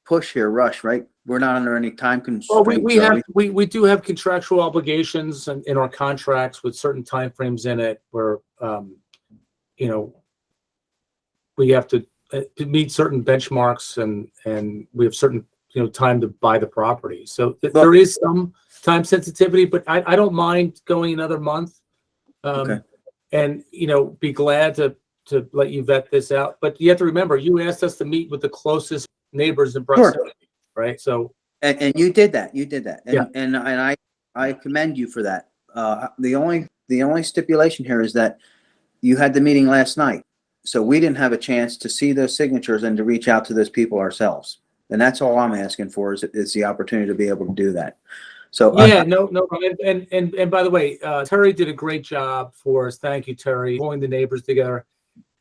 Speaker 1: push here, rush, right? We're not under any time
Speaker 12: Well,
Speaker 1: constraints. are we?
Speaker 12: we do have contractual obligations in our contracts with certain timeframes in it where, you know, we have to meet certain benchmarks and we have certain, you know, time to buy the property. So there is some time sensitivity, but I don't mind going another month.
Speaker 1: Okay.
Speaker 12: And, you know, be glad to let you vet this out. But you have to remember, you asked us to meet with the closest neighbors in proximity, right? So.
Speaker 1: And you did that. You did that.
Speaker 12: Yeah.
Speaker 1: And I commend you for that. The only stipulation here is that you had the meeting last night, so we didn't have a chance to see those signatures and to reach out to those people ourselves. And that's all I'm asking for is the opportunity to be able to do that. So
Speaker 12: Yeah, no problem. And by the way, Terry did a great job for us. Thank you, Terry, pulling the neighbors together.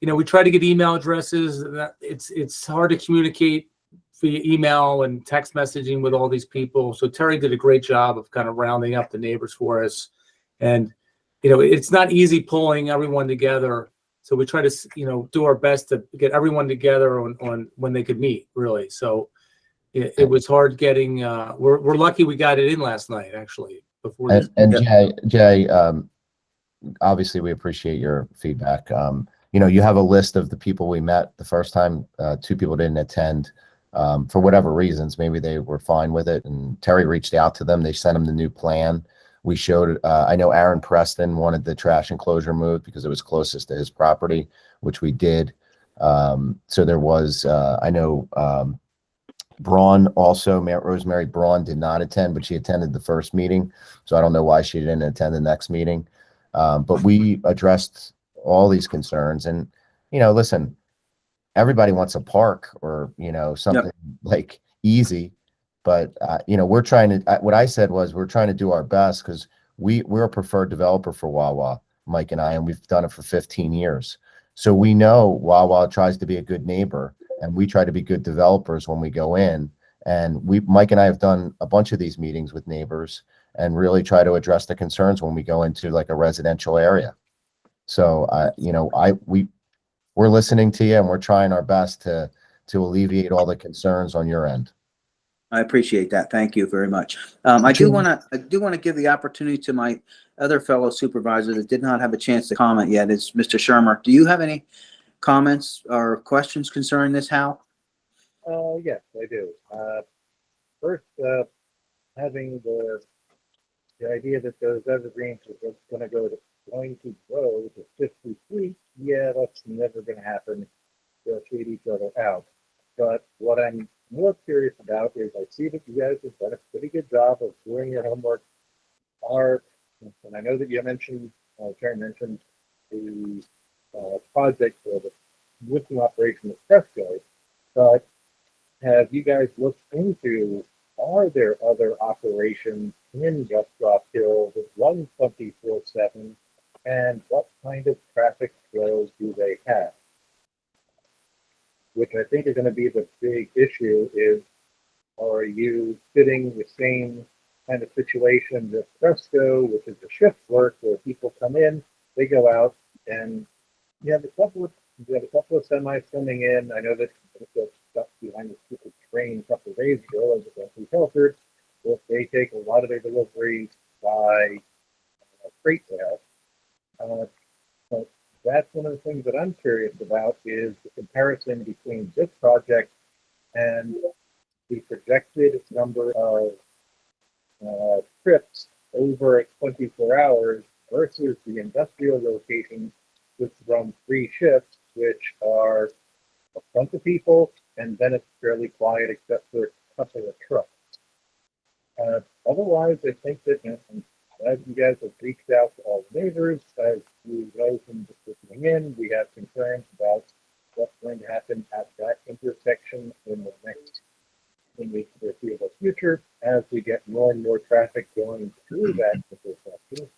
Speaker 12: You know, we try to get email addresses. It's hard to communicate via email and text messaging with all these people. So Terry did a great job of kind of rounding up the neighbors for us. And, you know, it's not easy pulling everyone together. So we try to, you know, do our best to get everyone together on when they could meet, really. So it was hard getting, we're lucky we got it in last night, actually. Before this.
Speaker 13: And Jay, obviously we appreciate your feedback. You know, you have a list of the people we met the first time. 2 people didn't attend for whatever reasons. Maybe they were fine with it. And Terry reached out to them. They sent him the new plan. We showed, I know Aaron Preston wanted the trash enclosure moved because it was closest to his property, which we did. So there was, I know Braun also, Rosemary Braun did not attend, but she attended the first meeting. So I don't know why she didn't attend the next meeting. But we addressed all these concerns. And, you know, listen, everybody wants a park or, you know, something like easy. But, you know, we're trying to, what I said was we're trying to do our best because we're a preferred developer for Wawa, Mike and I, and we've done it for 15 years. So we know Wawa tries to be a good neighbor and we try to be good developers when we go in. And Mike and I have done a bunch of these meetings with neighbors and really try to address the concerns when we go into like a residential area. So, you know, we're listening to you and we're trying our best to alleviate all the concerns on your end.
Speaker 1: I appreciate that. Thank you very much. I do want to give the opportunity to my other fellow supervisor that did not have a chance to comment yet. Is Mr. Shermer. Do you have any comments or questions concerning this, Hal?
Speaker 4: Yes, I do. First, having the idea that those evergreens are going to grow to 50 feet, yeah, that's never going to happen. They'll feed each other out. But what I'm more curious about is I see that you guys have done a pretty good job of doing your homework. And I know that you mentioned, Karen mentioned the project for the lifting operation of Fresco, but have you guys looked into, are there other operations in Just Drop Hill that run 24/7, and what kind of traffic flow do they have? Which I think is going to be the big issue is, are you fitting the same kind of situation with Fresco, which is the shift work where people come in, they go out, and you have a couple of semis coming in. I know that the stuff behind the stupid train a couple of days ago, as it went through Telford, if they take a lot of their deliveries by freight rail. But that's one of the things that I'm curious about is the comparison between this project and the projected number of trips over 24 hours versus the industrial locations, which run 3 shifts, which are a bunch of people, and then it's fairly quiet except for a couple of trucks. Otherwise, I think that, as you guys have reached out to all the neighbors, as you know from listening in, we have concerns about what's going to happen at that intersection in the foreseeable future as we get more and more traffic going through that intersection.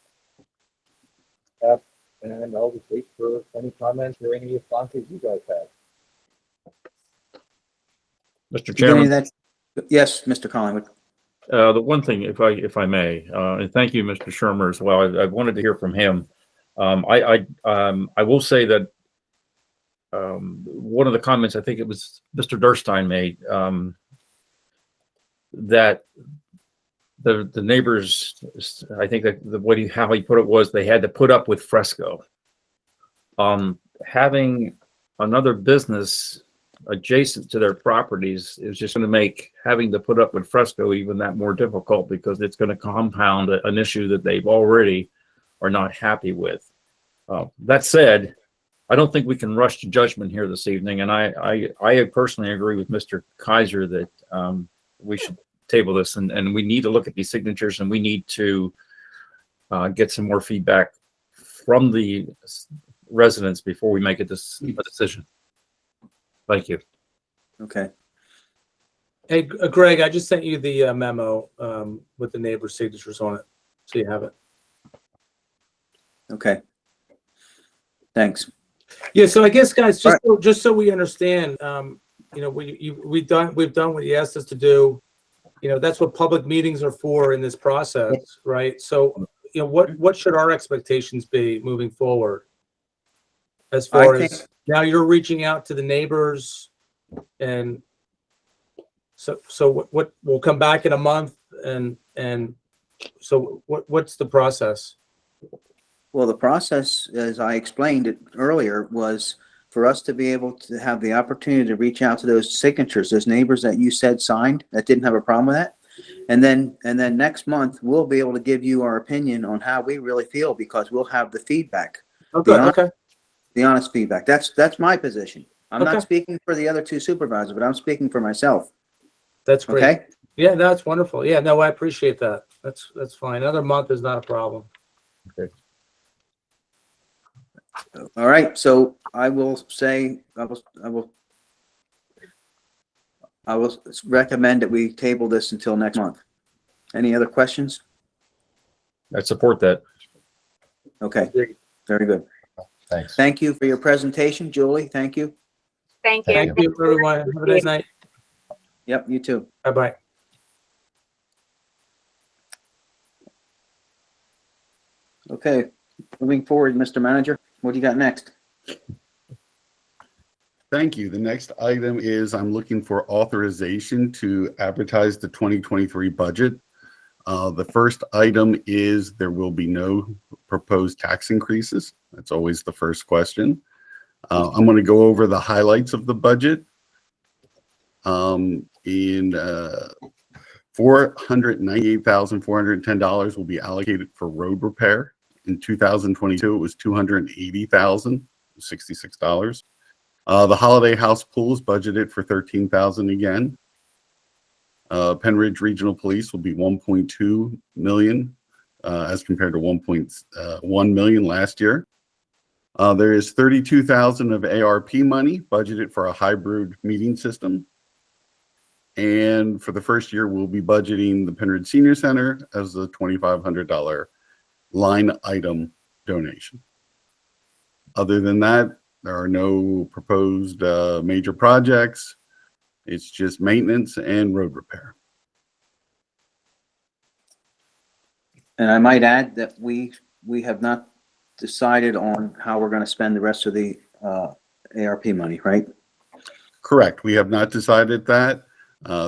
Speaker 4: And I'll just wait for any comments or any responses you guys have.
Speaker 3: Mr. Chairman.
Speaker 1: Yes, Mr. Collingwood.
Speaker 3: The one thing, if I may, and thank you, Mr. Shermer, as well. I wanted to hear from him. I will say that one of the comments I think it was Mr. Durstein made that the neighbors, I think that how he put it was they had to put up with Fresco. Having another business adjacent to their properties is just going to make having to put up with Fresco even that more difficult, because it's going to compound an issue that they've already are not happy with. That said, I don't think we can rush to judgment here this evening, and I personally agree with Mr. Kaiser that we should table this, and we need to look at these signatures, and we need to get some more feedback from the residents before we make a decision. Thank you.
Speaker 1: Okay.
Speaker 12: Hey, Greg, I just sent you the memo with the neighbor signatures on it, so you have it.
Speaker 1: Okay. Thanks.
Speaker 12: Yeah, so I guess, guys, just so we understand, we've done what you asked us to do. That's what public meetings are for in this process, right? So, what should our expectations be moving forward? As far as now, you're reaching out to the neighbors, and so what we'll come back in a month, and so what's the process?
Speaker 1: Well, the process, as I explained it earlier, was for us to be able to have the opportunity to reach out to those signatures, those neighbors that you said signed that didn't have a problem with that. And then next month, we'll be able to give you our opinion on how we really feel, because we'll have the feedback.
Speaker 12: Okay.
Speaker 1: The honest feedback. That's my position. I'm
Speaker 12: Okay.
Speaker 1: not speaking for the other two supervisors, but I'm speaking for myself.
Speaker 12: That's great.
Speaker 1: Okay?
Speaker 12: Yeah, that's wonderful. Yeah, no, I appreciate that. That's fine. Another month is not a problem.
Speaker 3: Okay.
Speaker 1: All right. So I will recommend that we table this until next month. Any other questions?
Speaker 3: I support that.
Speaker 1: Okay. Very good.
Speaker 13: Thanks.
Speaker 1: Thank you for your presentation, Julie. Thank you.
Speaker 11: Thank you.
Speaker 12: Thank you, everyone. Have a nice night.
Speaker 1: Yep, you too.
Speaker 12: Bye-bye.
Speaker 1: Okay, moving forward, Mr. Manager, what do you got next?
Speaker 2: Thank you. The next item is I'm looking for authorization to advertise the 2023 budget. The first item is there will be no proposed tax increases. That's always the first question. I'm going to go over the highlights of the budget. In $498,410 will be allocated for road repair. In 2022, it was $280,066. The Holiday House pool is budgeted for $13,000 again. Penn Ridge Regional Police will be $1.2 million as compared to $1.1 million last year. There is $32,000 of ARP money budgeted for a hybrid meeting system. And for the first year, we'll be budgeting the Penn Ridge Senior Center as a $2,500 line item donation. Other than that, there are no proposed major projects. It's just maintenance and road repair.
Speaker 1: And I might add that we have not decided on how we're going to spend the rest of the ARP money, right?
Speaker 2: Correct. We have not decided that.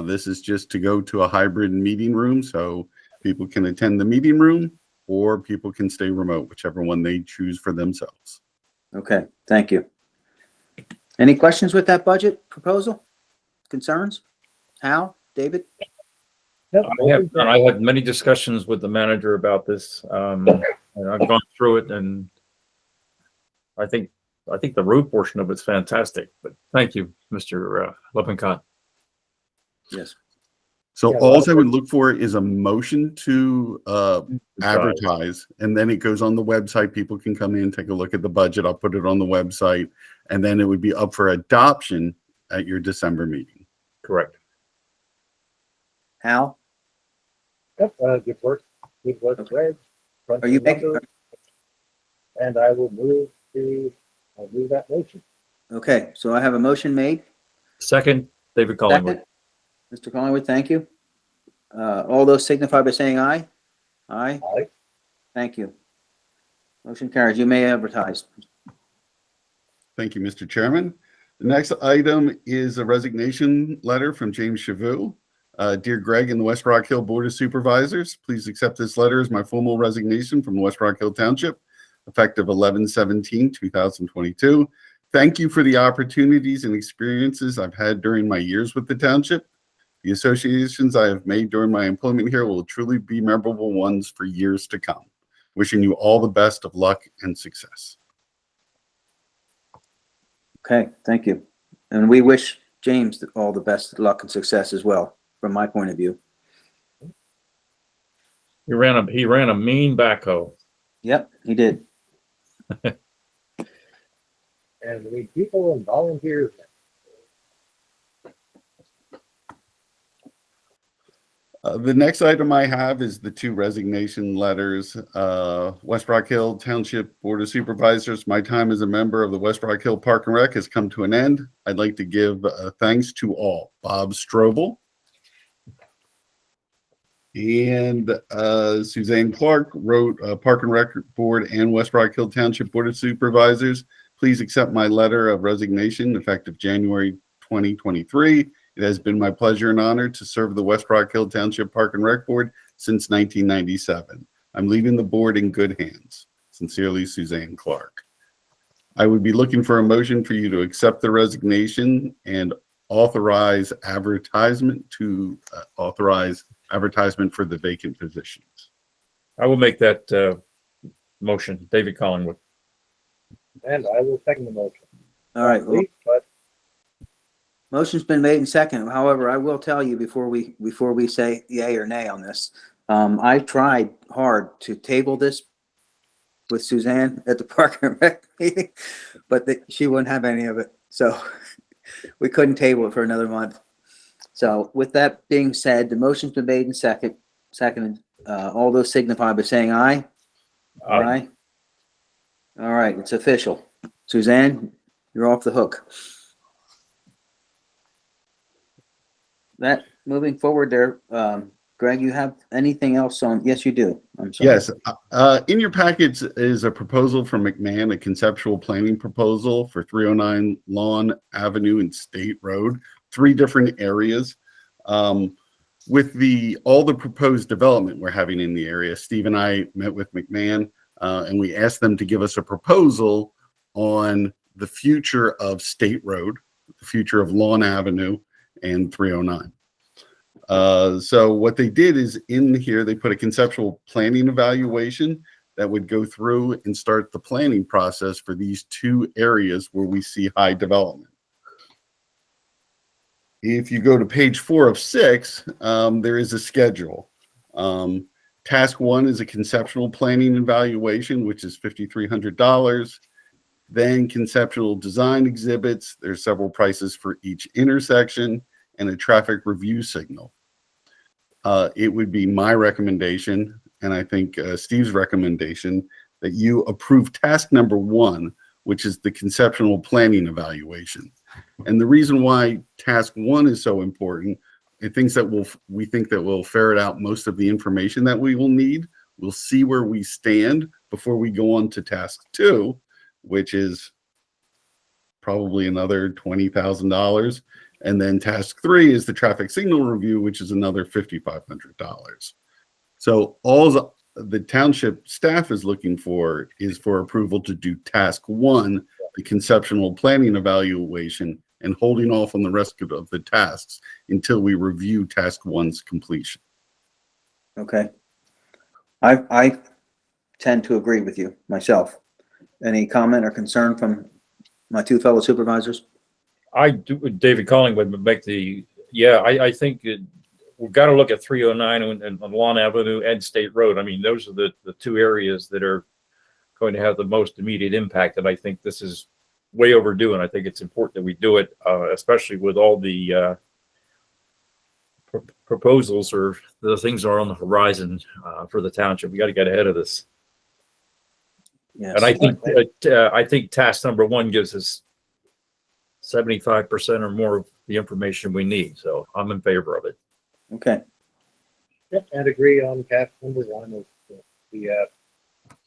Speaker 2: This is just to go to a hybrid meeting room, so people can attend the meeting room or people can stay remote, whichever one they choose for themselves.
Speaker 1: Okay, thank you. Any questions with that budget proposal? Concerns? Hal, David?
Speaker 3: I had many discussions with the manager about this, and I've gone through it, and I think the road portion of it's fantastic. But thank you, Mr. Lippincott.
Speaker 1: Yes.
Speaker 2: So all I would look for is a motion to advertise, and then it goes on the website. People can come in, take a look at the budget. I'll put it on the website, and then it would be up for adoption at your December meeting.
Speaker 3: Correct.
Speaker 1: Hal?
Speaker 4: Yep, good work. Good work, Greg.
Speaker 1: Are you making?
Speaker 4: And I will move that motion.
Speaker 1: Okay, so I have a motion made.
Speaker 3: Second, David Collingwood.
Speaker 1: Second, Mr. Collingwood, thank you. All those signify by saying aye. Aye.
Speaker 4: Aye.
Speaker 1: Thank you. Motion carries. You may advertise.
Speaker 2: Thank you, Mr. Chairman. The next item is a resignation letter from James Chavou. Dear Greg and the West Rock Hill Board of Supervisors, please accept this letter as my formal resignation from West Rock Hill Township, effective 11/17/2022. Thank you for the opportunities and experiences I've had during my years with the township. The associations I have made during my employment here will truly be memorable ones for years to come. Wishing you all the best of luck and success.
Speaker 1: Okay, thank you. And we wish James all the best of luck and success as well, from my point of view.
Speaker 3: He ran a mean backhoe.
Speaker 1: Yep, he did.
Speaker 4: And we need people and volunteers.
Speaker 2: The next item I have is the 2 resignation letters. West Rock Hill Township Board of Supervisors, my time as a member of the West Rock Hill Park and Rec has come to an end. I'd like to give thanks to all. Bob Strobel and Suzanne Clark wrote Park and Rec Board and West Rock Hill Township Board of Supervisors. Please accept my letter of resignation effective January 2023. It has been my pleasure and honor to serve the West Rock Hill Township Park and Rec Board since 1997. I'm leaving the board in good hands. Sincerely, Suzanne Clark. I would be looking for a motion for you to accept the resignation and authorize advertisement for the vacant positions.
Speaker 3: I will make that motion. David Collingwood.
Speaker 4: And I will second the motion.
Speaker 1: All right. Well,
Speaker 4: But
Speaker 1: motion's been made and second. However, I will tell you before we say yay or nay on this, I tried hard to table this with Suzanne at the Park and Rec meeting, but she wouldn't have any of it. So we couldn't table it for another month. So with that being said, the motion's been made and seconded. All those signify by saying aye. Aye. All right, it's official. Suzanne, you're off the hook. That moving forward there, Greg, you have anything else on? Yes, you do. I'm sorry.
Speaker 2: Yes. In your package is a proposal from McMahon, a conceptual planning proposal for 309 Lawn Avenue and State Road, 3 different areas. With all the proposed development we're having in the area, Steve and I met with McMahon and we asked them to give us a proposal on the future of State Road, the future of Lawn Avenue and 309. So what they did is in here, they put a conceptual planning evaluation that would go through and start the planning process for these 2 areas where we see high development. If you go to page 4 of 6, there is a schedule. Task 1 is a conceptual planning evaluation, which is $5,300. Then conceptual design exhibits. There's several prices for each intersection and a traffic review signal. It would be my recommendation, and I think Steve's recommendation, that you approve task number 1, which is the conceptual planning evaluation. And the reason why task 1 is so important, we think that we'll ferret out most of the information that we will need. We'll see where we stand before we go on to task 2, which is probably another $20,000. And then task 3 is the traffic signal review, which is another $5,500. So all the township staff is looking for is for approval to do task 1, the conceptual planning evaluation, and holding off on the rest of the tasks until we review task 1's completion.
Speaker 1: Okay. I tend to agree with you myself. Any comment or concern from my 2 fellow supervisors?
Speaker 3: I do. David Collingwood would make I think we've got to look at 309 and Lawn Avenue and State Road. I mean, those are the 2 areas that are going to have the most immediate impact. And I think this is way overdue. And I think it's important that we do it, especially with all the proposals or the things that are on the horizon for the township. We got to get ahead of this.
Speaker 1: Yes.
Speaker 3: And I think task number 1 gives us 75% or more of the information we need. So I'm in favor of it.
Speaker 1: Okay.
Speaker 4: Yep, and agree on task number 1 is the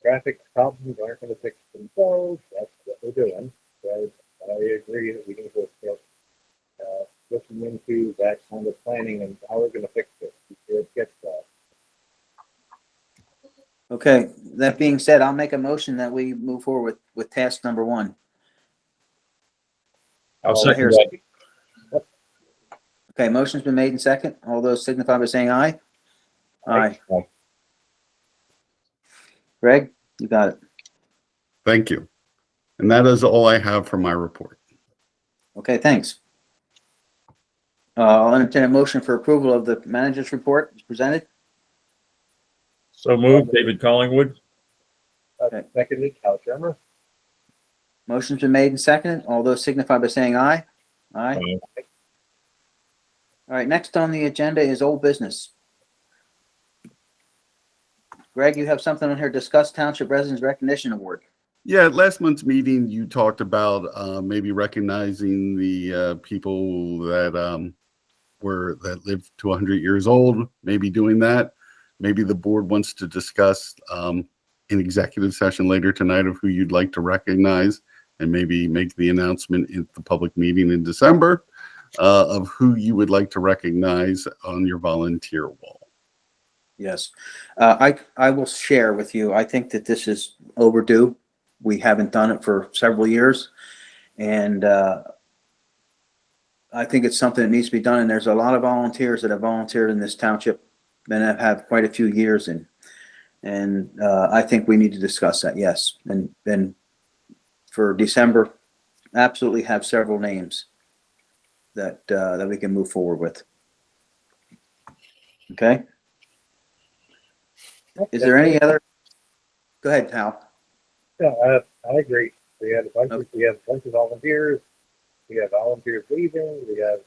Speaker 4: traffic problems aren't going to fix themselves. That's what we're doing. So I agree that we need to looking into that kind of planning and how we're going to fix it before it gets bad.
Speaker 1: Okay, that being said, I'll make a motion that we move forward with task number 1.
Speaker 3: I'll
Speaker 1: So
Speaker 3: second
Speaker 1: here's-
Speaker 3: that.
Speaker 1: Okay, motion's been made and second. All those signify by saying aye. Aye.
Speaker 3: Aye.
Speaker 1: Greg, you got it.
Speaker 2: Thank you. And that is all I have for my report.
Speaker 1: Okay, thanks. I'll entertain a motion for approval of the manager's report as presented.
Speaker 3: So moved, David Collingwood.
Speaker 4: Seconded, Cal Shermer.
Speaker 1: Motion's been made and seconded. All those signify by saying aye. Aye.
Speaker 3: Aye.
Speaker 1: All right, next on the agenda is old business. Greg, you have something on here, discuss Township Residents Recognition Award.
Speaker 2: Yeah, at last month's meeting, you talked about maybe recognizing the people that that lived to 100 years old, maybe doing that. Maybe the board wants to discuss in executive session later tonight of who you'd like to recognize, and maybe make the announcement in the public meeting in December of who you would like to recognize on your volunteer wall.
Speaker 1: Yes, I will share with you. I think that this is overdue. We haven't done it for several years, and I think it's something that needs to be done. And there's a lot of volunteers that have volunteered in this township and have had quite a few years in. And I think we need to discuss that. Yes, and then for December, absolutely have several names that we can move forward with. Okay. Is there any other? Go ahead, Hal.
Speaker 4: Yeah, I agree. We had a bunch of volunteers. We have volunteers leaving. We have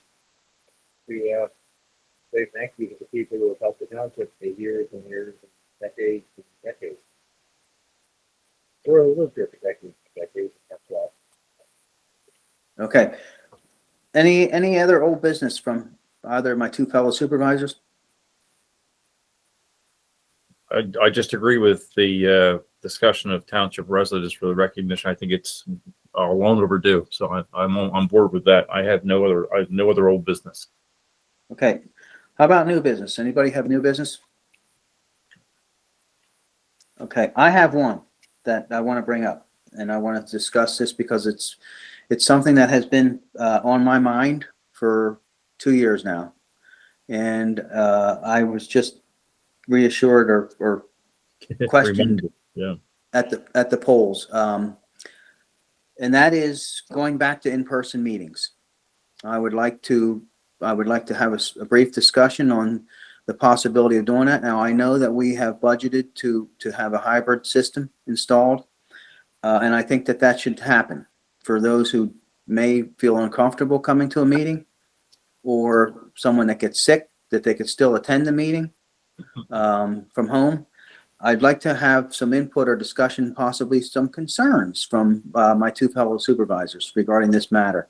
Speaker 4: say thank you to the people who have helped the township for years and years and decades and decades. Or lived here for decades and decades. That's why.
Speaker 1: Okay. Any other old business from either of my two fellow supervisors?
Speaker 3: I just agree with the discussion of township residents for the recognition. I think it's long overdue. So I'm on board with that. I have no other old business.
Speaker 1: Okay. How about new business? Anybody have new business? Okay, I have one that I want to bring up, and I want to discuss this because it's something that has been on my mind for 2 years now, and I was just reassured or questioned at the polls, and that is going back to in-person meetings. I would like to have a brief discussion on the possibility of doing that. Now, I know that we have budgeted to have a hybrid system installed, and I think that should happen for those who may feel uncomfortable coming to a meeting, or someone that gets sick, that they could still attend the meeting from home. I'd like to have some input or discussion, possibly some concerns from my two fellow supervisors regarding this matter.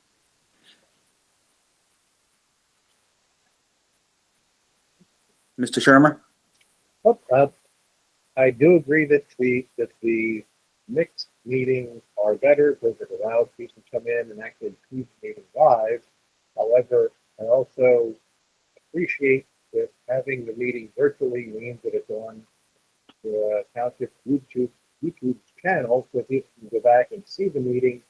Speaker 1: Mr. Shermer?
Speaker 4: I do agree that the mixed meetings are better because it allows people to come in and actually see the meeting live. However, I also appreciate that having the meeting virtually means that it's on the township YouTube channel, so people can go back and see the meeting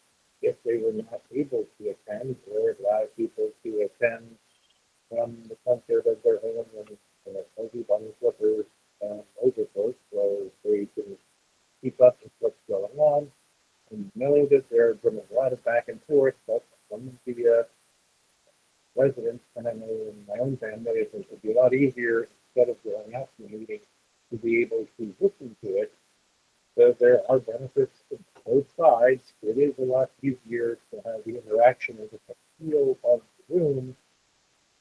Speaker 4: if they were not able to attend, or it allows people to attend from the comfort of their home and maybe bunny slippers and overcoats, so they can keep up with what's going on and know that they're bringing a lot of back and forth, but some of the residents, and I know in my own family, it would be a lot easier instead of going out to the meeting to be able to listen to it. So there are benefits to both sides. It is a lot easier to have the interaction with the feel of the room,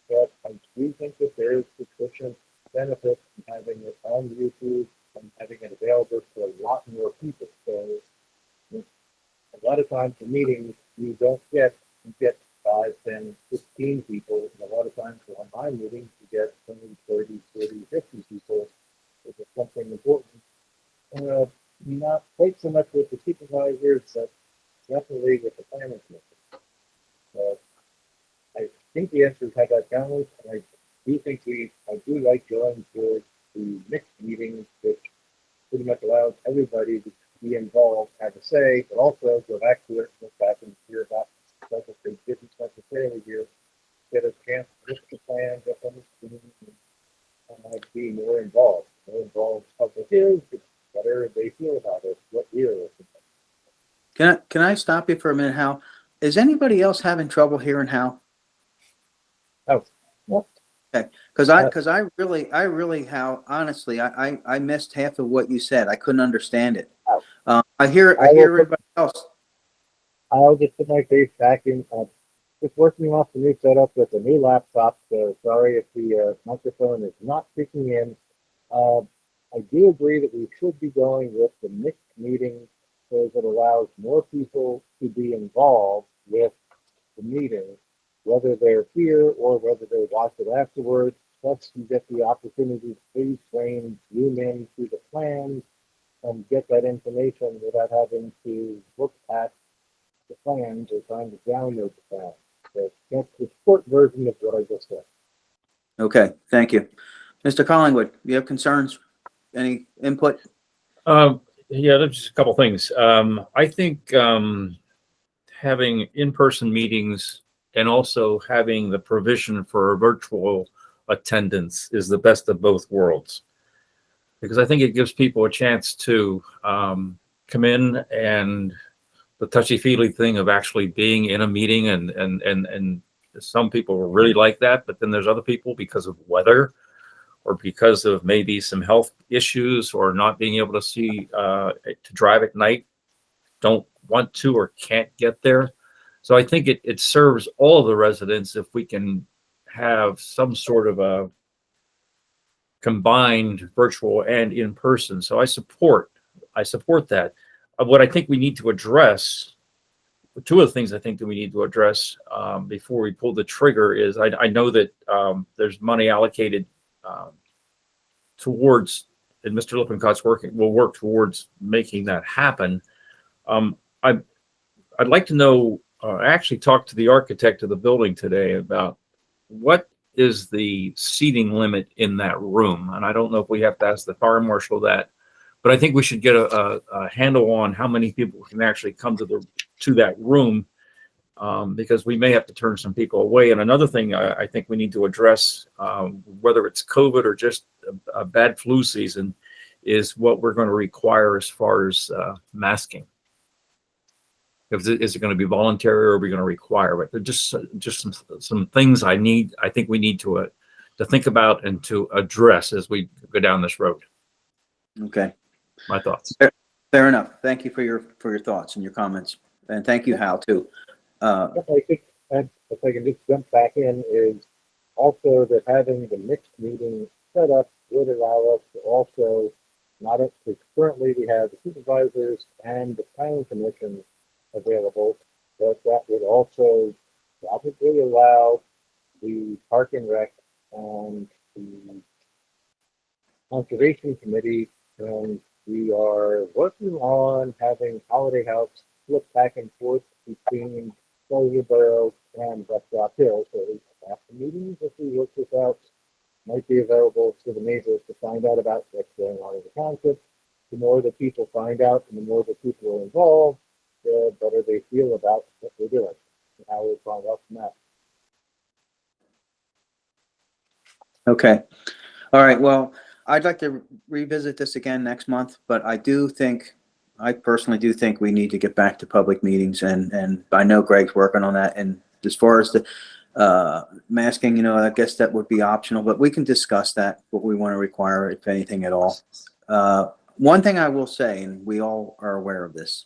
Speaker 4: but I do think that there is sufficient benefit in having it on YouTube and having it available for a lot more people. So a lot of times in meetings, you get 5, 10, 15 people, and a lot of times for online meetings, you get 20, 30, 40, 50 people. If it's something important, not quite so much with the supervisors, but definitely with the planning commission. So I think the answer is how that goes. And I do like going to the mixed meetings, which pretty much allows everybody to be involved, have a say, but also go back to it, look back and hear about stuff that they didn't necessarily hear, get a chance to look at the plan, get them to be more involved. More involved public is, the better they feel about it, what year.
Speaker 1: Can I stop you for a minute, Hal? Is anybody else having trouble hearing Hal?
Speaker 4: Oh, what?
Speaker 1: Okay, because I really, Hal, honestly, I missed half of what you said. I couldn't understand it. I hear everybody else.
Speaker 4: I'll just put my face back in. Just working off the new setup with the new laptop. So sorry if the microphone is not kicking in. I do agree that we should be going with the mixed meeting so that allows more people to be involved with the meeting, whether they're here or whether they watch it afterwards. Plus, you get the opportunity to freeze frame, zoom in to the plans, and get that information without having to look at the plans or trying to download the plans. So that's the short version of what I just said.
Speaker 1: Okay, thank you. Mr. Collingwood, you have concerns? Any input?
Speaker 3: Yeah, there's just a couple things. I think having in-person meetings and also having the provision for virtual attendance is the best of both worlds, because I think it gives people a chance to come in, and the touchy-feely thing of actually being in a meeting, and some people really like that, but then there's other people, because of weather or because of maybe some health issues or not being able to see to drive at night, don't want to or can't get there. So I think it serves all of the residents if we can have some sort of a combined virtual and in person. So I support that. What I think we need to address, two of the things I think that we need to address before we pull the trigger is I know that there's money allocated towards, and Mr. Lippincott's will work towards making that happen. I'd like to know, I actually talked to the architect of the building today about what is the seating limit in that room. And I don't know if we have to ask the fire marshal that, but I think we should get a handle on how many people can actually come to that room, because we may have to turn some people away. And another thing I think we need to address, whether it's COVID or just a bad flu season, is what we're going to require as far as masking. Is it going to be voluntary, or are we going to require it? Just some things I think we need to think about and to address as we go down this road.
Speaker 1: Okay.
Speaker 3: My thoughts.
Speaker 1: Fair enough. Thank you for your thoughts and your comments, and thank you, Hal, too.
Speaker 4: If I can just jump back in, is also that having the mixed meeting set up would allow us to also, not because currently we have the supervisors and the planning commission available, but that would also probably allow the park and rec and the conservation committee, and we are working on having Holiday House flip back and forth between Sawyer Borough and West Rock Hill. So after meetings, if we work this out, might be available to the neighbors to find out about what's going on in the township. The more that people find out and the more that people are involved, the better they feel about what we're doing and how we're following up from that.
Speaker 1: Okay. All right. Well, I'd like to revisit this again next month, but I personally do think we need to get back to public meetings, and I know Greg's working on that. And as far as the masking, I guess that would be optional, but we can discuss that, what we want to require, if anything at all. One thing I will say, and we all are aware of this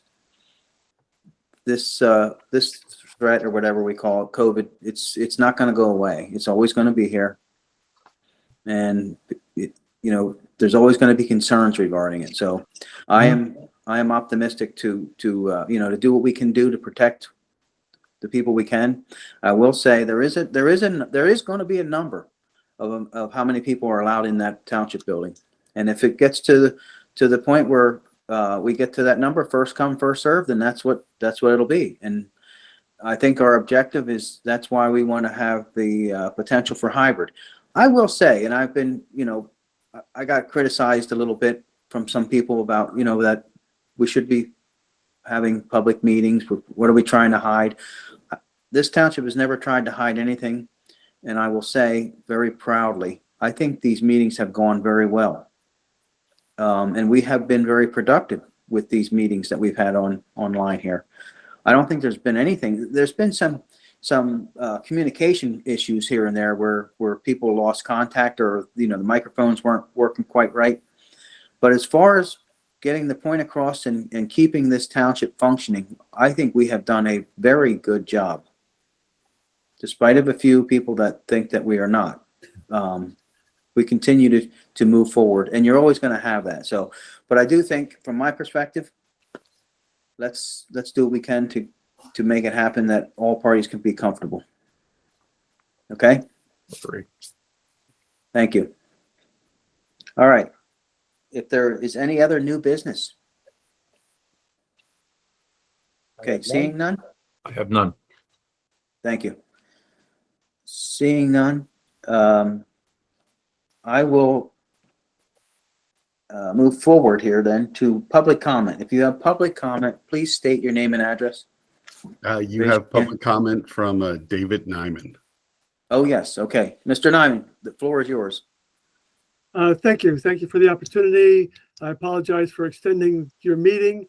Speaker 1: threat, or whatever we call it, COVID, it's not going to go away. It's always going to be here. And there's always going to be concerns regarding it. So I am optimistic to do what we can do to protect the people we can. I will say there is going to be a number of how many people are allowed in that township building. And if it gets to the point where we get to that number, first come, first served, then that's what it'll be. And I think our objective is, that's why we want to have the potential for hybrid. I will say, and I've been, I got criticized a little bit from some people about, that we should be having public meetings. What are we trying to hide? This township has never tried to hide anything. And I will say very proudly, I think these meetings have gone very well. And we have been very productive with these meetings that we've had online here. I don't think there's been anything. There's been some communication issues here and there where people lost contact, or the microphones weren't working quite right. But as far as getting the point across and keeping this township functioning, I think we have done a very good job, despite of a few people that think that we are not. We continue to move forward, and you're always going to have that. So, but I do think, from my perspective, let's do what we can to make it happen that all parties can be comfortable. Okay?
Speaker 3: Agree.
Speaker 1: Thank you. All right. If there is any other new business. Okay, seeing none?
Speaker 3: I have none.
Speaker 1: Thank you. Seeing none, I will move forward here then to public comment. If you have public comment, please state your name and address.
Speaker 2: You have public comment from David Nyman.
Speaker 1: Oh, yes. Okay. Mr. Nyman, the floor is yours.
Speaker 15: Thank you. Thank you for the opportunity. I apologize for extending your meeting.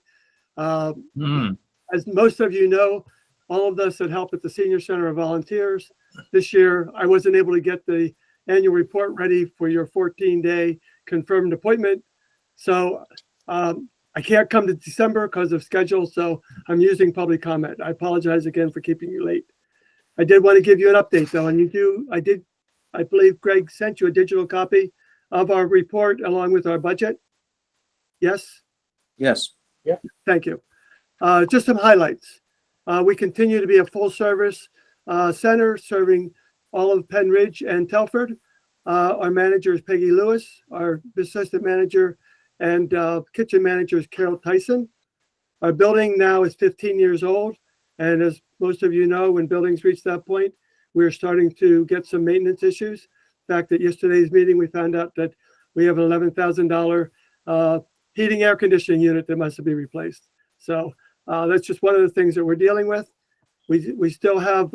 Speaker 15: As most of you know, all of us that help at the Senior Center are volunteers. This year, I wasn't able to get the annual report ready for your 14-day confirmed appointment. So I can't come to December because of schedule, so I'm using public comment. I apologize again for keeping you late. I did want to give you an update though, and I believe Greg sent you a digital copy of our report along with our budget. Yes?
Speaker 1: Yes.
Speaker 15: Yeah. Thank you. Just some highlights. We continue to be a full service center serving all of Penn Ridge and Telford. Our manager is Peggy Lewis. Our assistant manager and kitchen manager is Carol Tyson. Our building now is 15 years old. And as most of you know, when buildings reach that point, we're starting to get some maintenance issues. In fact, at yesterday's meeting, we found out that we have an $11,000 heating air conditioning unit that must be replaced. So that's just one of the things that we're dealing with. We still have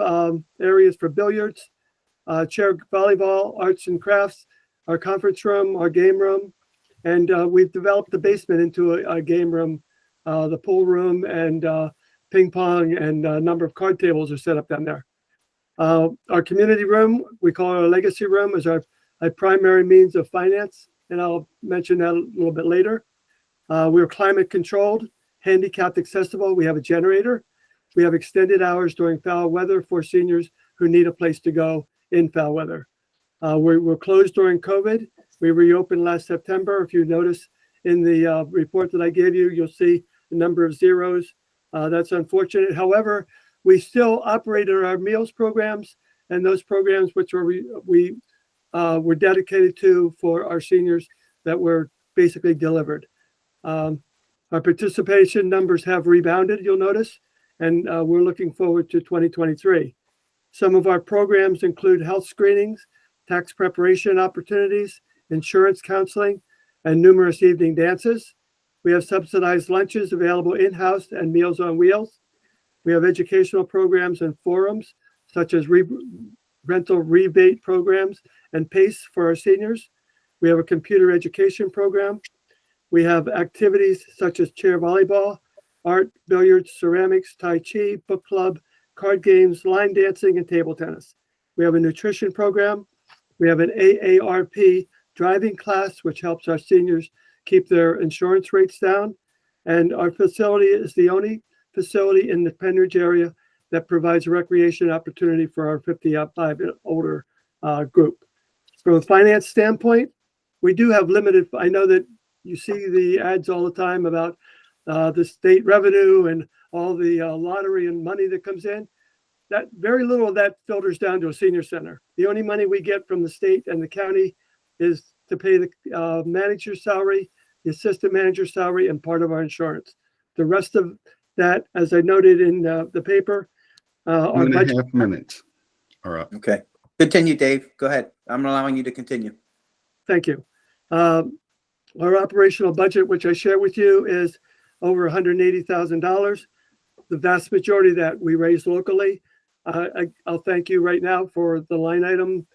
Speaker 15: areas for billiards, chair volleyball, arts and crafts, our conference room, our game room, and we've developed the basement into a game room. The pool room and ping pong and a number of card tables are set up down there. Our community room, we call it our legacy room, is our primary means of finance, and I'll mention that a little bit later. We're climate controlled, handicapped accessible. We have a generator. We have extended hours during foul weather for seniors who need a place to go in foul weather. We're closed during COVID. We reopened last September. If you notice in the report that I gave you, you'll see a number of zeros. That's unfortunate. However, we still operated our meals programs, and those programs which we were dedicated to for our seniors that were basically delivered. Our participation numbers have rebounded, you'll notice, and we're looking forward to 2023. Some of our programs include health screenings, tax preparation opportunities, insurance counseling, and numerous evening dances. We have subsidized lunches available in-house and Meals on Wheels. We have educational programs and forums, such as rental rebate programs and PACE for our seniors. We have a computer education program. We have activities such as chair volleyball, art, billiards, ceramics, Tai Chi, book club, card games, line dancing, and table tennis. We have a nutrition program. We have an AARP driving class, which helps our seniors keep their insurance rates down. And our facility is the only facility in the Penn Ridge area that provides a recreation opportunity for our 55 and older group. From a finance standpoint, we do have limited, I know that you see the ads all the time about the state revenue and all the lottery and money that comes in. That very little of that filters down to a senior center. The only money we get from the state and the county is to pay the manager's salary, the assistant manager's salary, and part of our insurance. The rest of that, as I noted in the paper, Our
Speaker 2: 2.5 minutes are up.
Speaker 1: Okay. Continue, Dave. Go ahead. I'm allowing you to continue.
Speaker 15: Thank you. Our operational budget, which I share with you, is over $180,000. The vast majority of that we raised locally. I'll thank you right now for the line item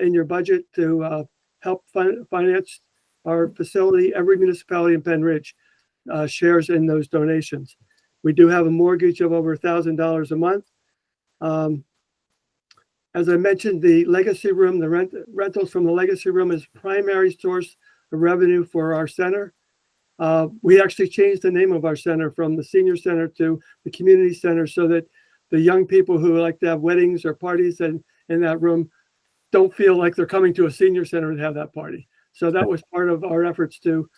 Speaker 15: in your budget to help finance our facility. Every municipality in Penn Ridge shares in those donations. We do have a mortgage of over $1,000 a month. As I mentioned, the legacy room, the rentals from the legacy room is primary source of revenue for our center. We actually changed the name of our center from the senior center to the community center so that the young people who like to have weddings or parties in that room don't feel like they're coming to a senior center to have that party. So that was part of our efforts to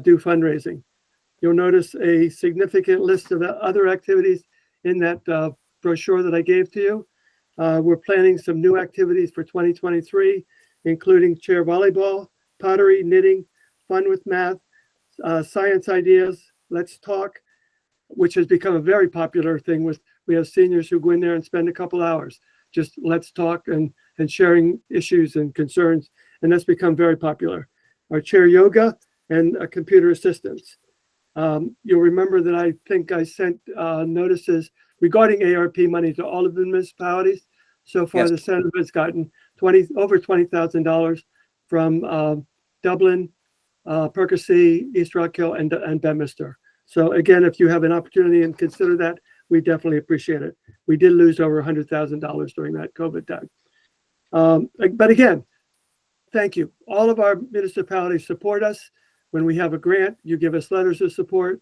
Speaker 15: do fundraising. You'll notice a significant list of other activities in that brochure that I gave to you. We're planning some new activities for 2023, including chair volleyball, pottery, knitting, fun with math, science ideas, let's talk, which has become a very popular thing. We have seniors who go in there and spend a couple hours just let's talk and sharing issues and concerns, and that's become very popular. Our chair yoga and computer assistance. You'll remember that I think I sent notices regarding ARP money to all of the municipalities. So far,
Speaker 1: Yes.
Speaker 15: the center has gotten over $20,000 from Dublin, Percy, East Rock Hill, and Bedminster. So again, if you have an opportunity and consider that, we definitely appreciate it. We did lose over $100,000 during that COVID time. But again, thank you. All of our municipalities support us. When we have a grant, you give us letters of support.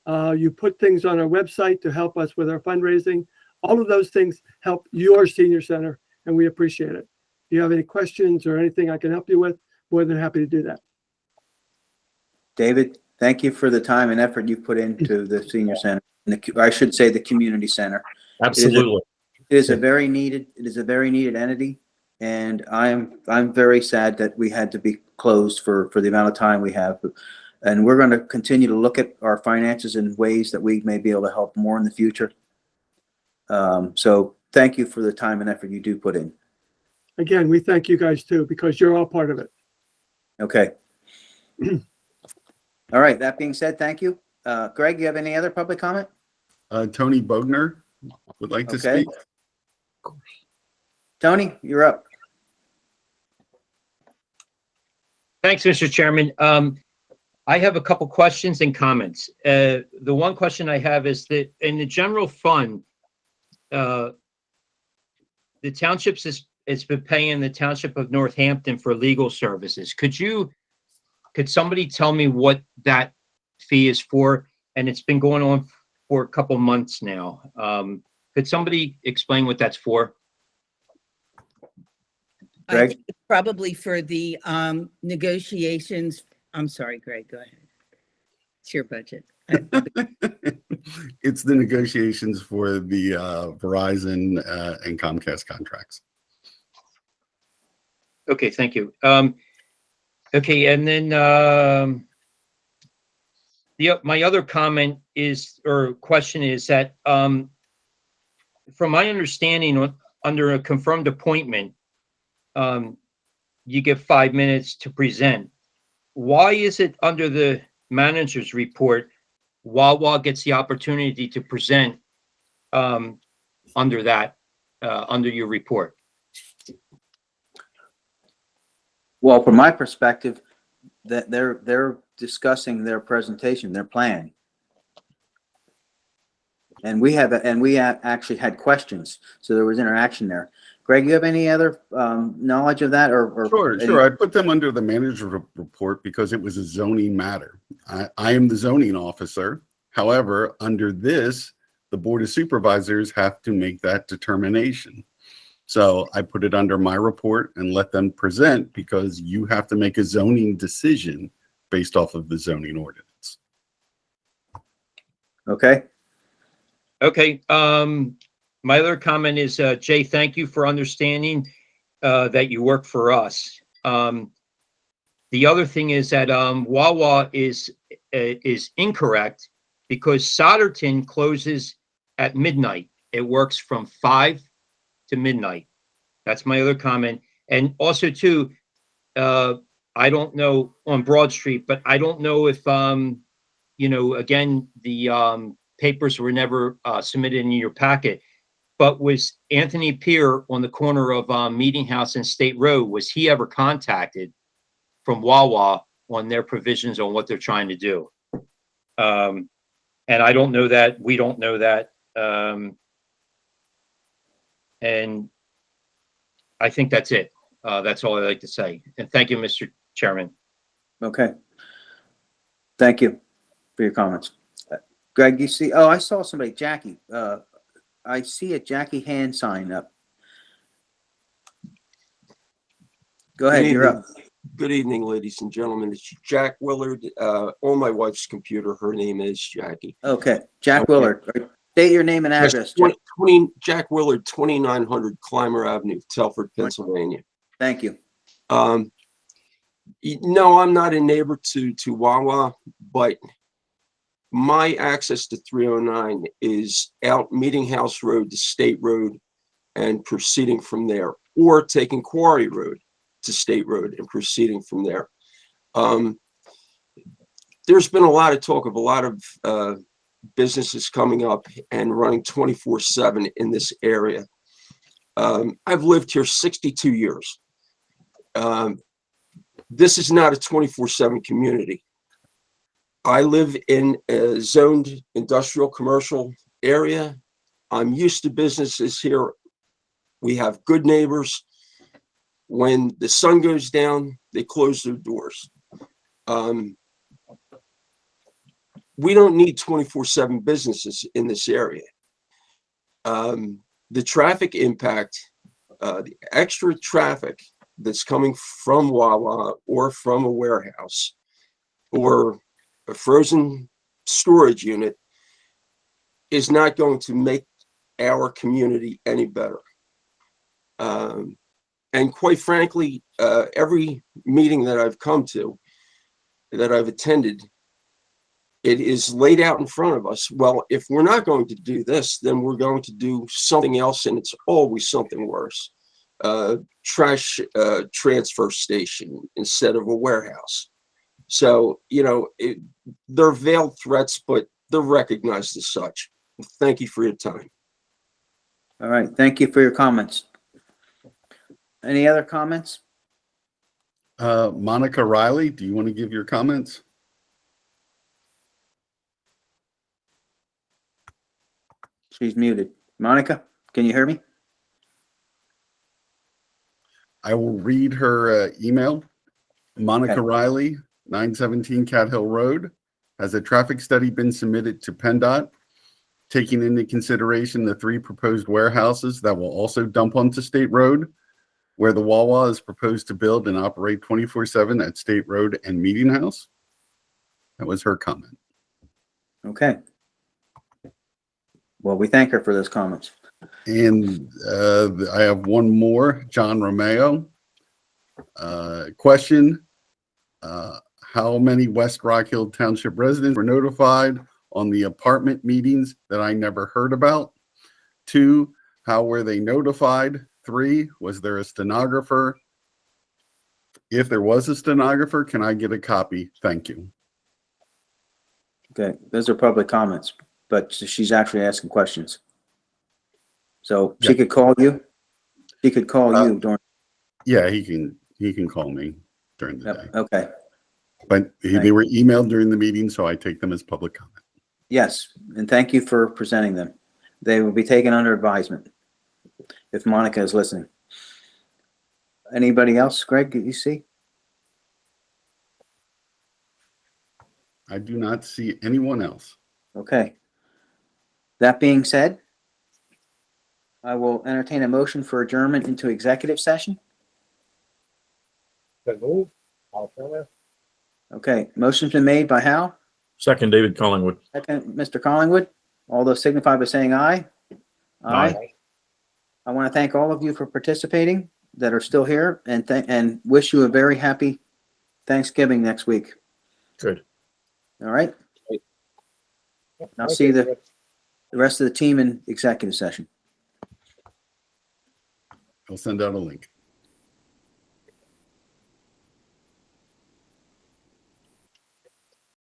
Speaker 15: You put things on our website to help us with our fundraising. All of those things help your senior center, and we appreciate it. If you have any questions or anything I can help you with, more than happy to do that.
Speaker 1: David, thank you for the time and effort you've put into the senior center. I should say the community center.
Speaker 3: Absolutely.
Speaker 1: It is a very needed entity, and I'm very sad that we had to be closed for the amount of time we have. And we're going to continue to look at our finances in ways that we may be able to help more in the future. So thank you for the time and effort you do put in.
Speaker 15: Again, we thank you guys too, because you're all part of it.
Speaker 1: Okay. All right. That being said, thank you. Greg, you have any other public comment?
Speaker 2: Tony Bogner would like to
Speaker 1: Okay.
Speaker 2: speak.
Speaker 1: Tony, you're up.
Speaker 3: Thanks, Mr. Chairman. I have a couple questions and comments. The one question I have is that in the general fund, the townships has been paying the township of Northampton for legal services. Could somebody tell me what that fee is for? And it's been going on for a couple months now. Could somebody explain what that's for?
Speaker 10: I
Speaker 1: Greg?
Speaker 10: think it's probably for the negotiations. I'm sorry, Greg, go ahead. It's your budget.
Speaker 2: It's the negotiations for the Verizon and Comcast contracts.
Speaker 3: Okay, thank you. Okay, and then my other comment is, or question is that from my understanding, under a confirmed appointment, you get 5 minutes to present. Why is it under the manager's report, Wawa gets the opportunity to present under your report?
Speaker 1: Well, from my perspective, that they're discussing their presentation, their plan. And we actually had questions, so there was interaction there. Greg, you have any other knowledge of that, or
Speaker 2: Sure. I put them under the manager report because it was a zoning matter. I am the zoning officer. However, under this, the Board of Supervisors have to make that determination. So I put it under my report and let them present because you have to make a zoning decision based off of the zoning ordinance.
Speaker 1: Okay.
Speaker 3: Okay. My other comment is, Jay, thank you for understanding that you work for us. The other thing is that Wawa is incorrect because Solderton closes at midnight.
Speaker 14: It works from 5 to midnight. That's my other comment. And also too, I don't know on Broad Street, but I don't know if, again, the papers were never submitted in your packet, but was Anthony Pier on the corner of Meeting House and State Road, was he ever contacted from Wawa on their provisions on what they're trying to do? And I don't know that. We don't know that. And I think that's it. That's all I'd like to say. And thank you, Mr. Chairman.
Speaker 1: Okay. Thank you for your comments. Greg, you see, oh, I saw somebody, Jackie. I see a Jackie hand sign up. Go ahead, you're up.
Speaker 16: Good evening, ladies and gentlemen. It's Jack Willard. On my wife's computer, her name is Jackie.
Speaker 1: Okay, Jack Willard. State your name and address.
Speaker 16: Yes, Jack Willard, 2900 Clymer Avenue, Telford, Pennsylvania.
Speaker 1: Thank you.
Speaker 16: No, I'm not a neighbor to Wawa, but my access to 309 is out Meeting House Road to State Road and proceeding from there, or taking Quarry Road to State Road and proceeding from there. There's been a lot of talk of a lot of businesses coming up and running 24/7 in this area. I've lived here 62 years. This is not a 24/7 community. I live in a zoned industrial commercial area. I'm used to businesses here. We have good neighbors. When the sun goes down, they close their doors. We don't need 24/7 businesses in this area. The traffic impact, the extra traffic that's coming from Wawa or from a warehouse or a frozen storage unit is not going to make our community any better. And quite frankly, every meeting that I've come to, that I've attended, it is laid out in front of us. Well, if we're not going to do this, then we're going to do something else, and it's always something worse. Trash transfer station instead of a warehouse. So, they're veiled threats, but they're recognized as such. Thank you for your time.
Speaker 1: All right. Thank you for your comments. Any other comments?
Speaker 2: Monica Riley, do you want to give your comments?
Speaker 1: She's muted. Monica, can you hear me?
Speaker 2: I will read her email. Monica
Speaker 1: Okay.
Speaker 2: Riley, 917 Cat Hill Road. Has a traffic study been submitted to PennDOT, taking into consideration the 3 proposed warehouses that will also dump onto State Road, where the Wawa is proposed to build and operate 24/7 at State Road and Meeting House? That was her comment.
Speaker 1: Okay. Well, we thank her for those comments.
Speaker 2: And I have one more, John Romeo. Question, how many West Rock Hill Township residents were notified on the apartment meetings that I never heard about? 2, how were they notified? 3, was there a stenographer? If there was a stenographer, can I get a copy? Thank you.
Speaker 1: Okay, those are public comments, but she's actually asking questions. So she could call you. She could call you during.
Speaker 2: Yeah, he can call me during the day.
Speaker 1: Okay.
Speaker 2: But they were emailed during the meeting, so I take them as public comment.
Speaker 1: Yes, and thank you for presenting them. They will be taken under advisement if Monica is listening. Anybody else, Greg, you see?
Speaker 2: I do not see anyone else.
Speaker 1: Okay. That being said, I will entertain a motion for adjournment into executive session.
Speaker 4: So move. I'll tell you.
Speaker 1: Okay, motion's been made by Hal.
Speaker 3: Second, David Collingwood.
Speaker 1: Second, Mr. Collingwood. All those signify by saying aye.
Speaker 3: Aye.
Speaker 1: I want to thank all of you for participating that are still here and wish you a very happy Thanksgiving next week.
Speaker 3: Good.
Speaker 1: All right. I'll see you the rest of the team in executive session.
Speaker 2: I'll send out a link.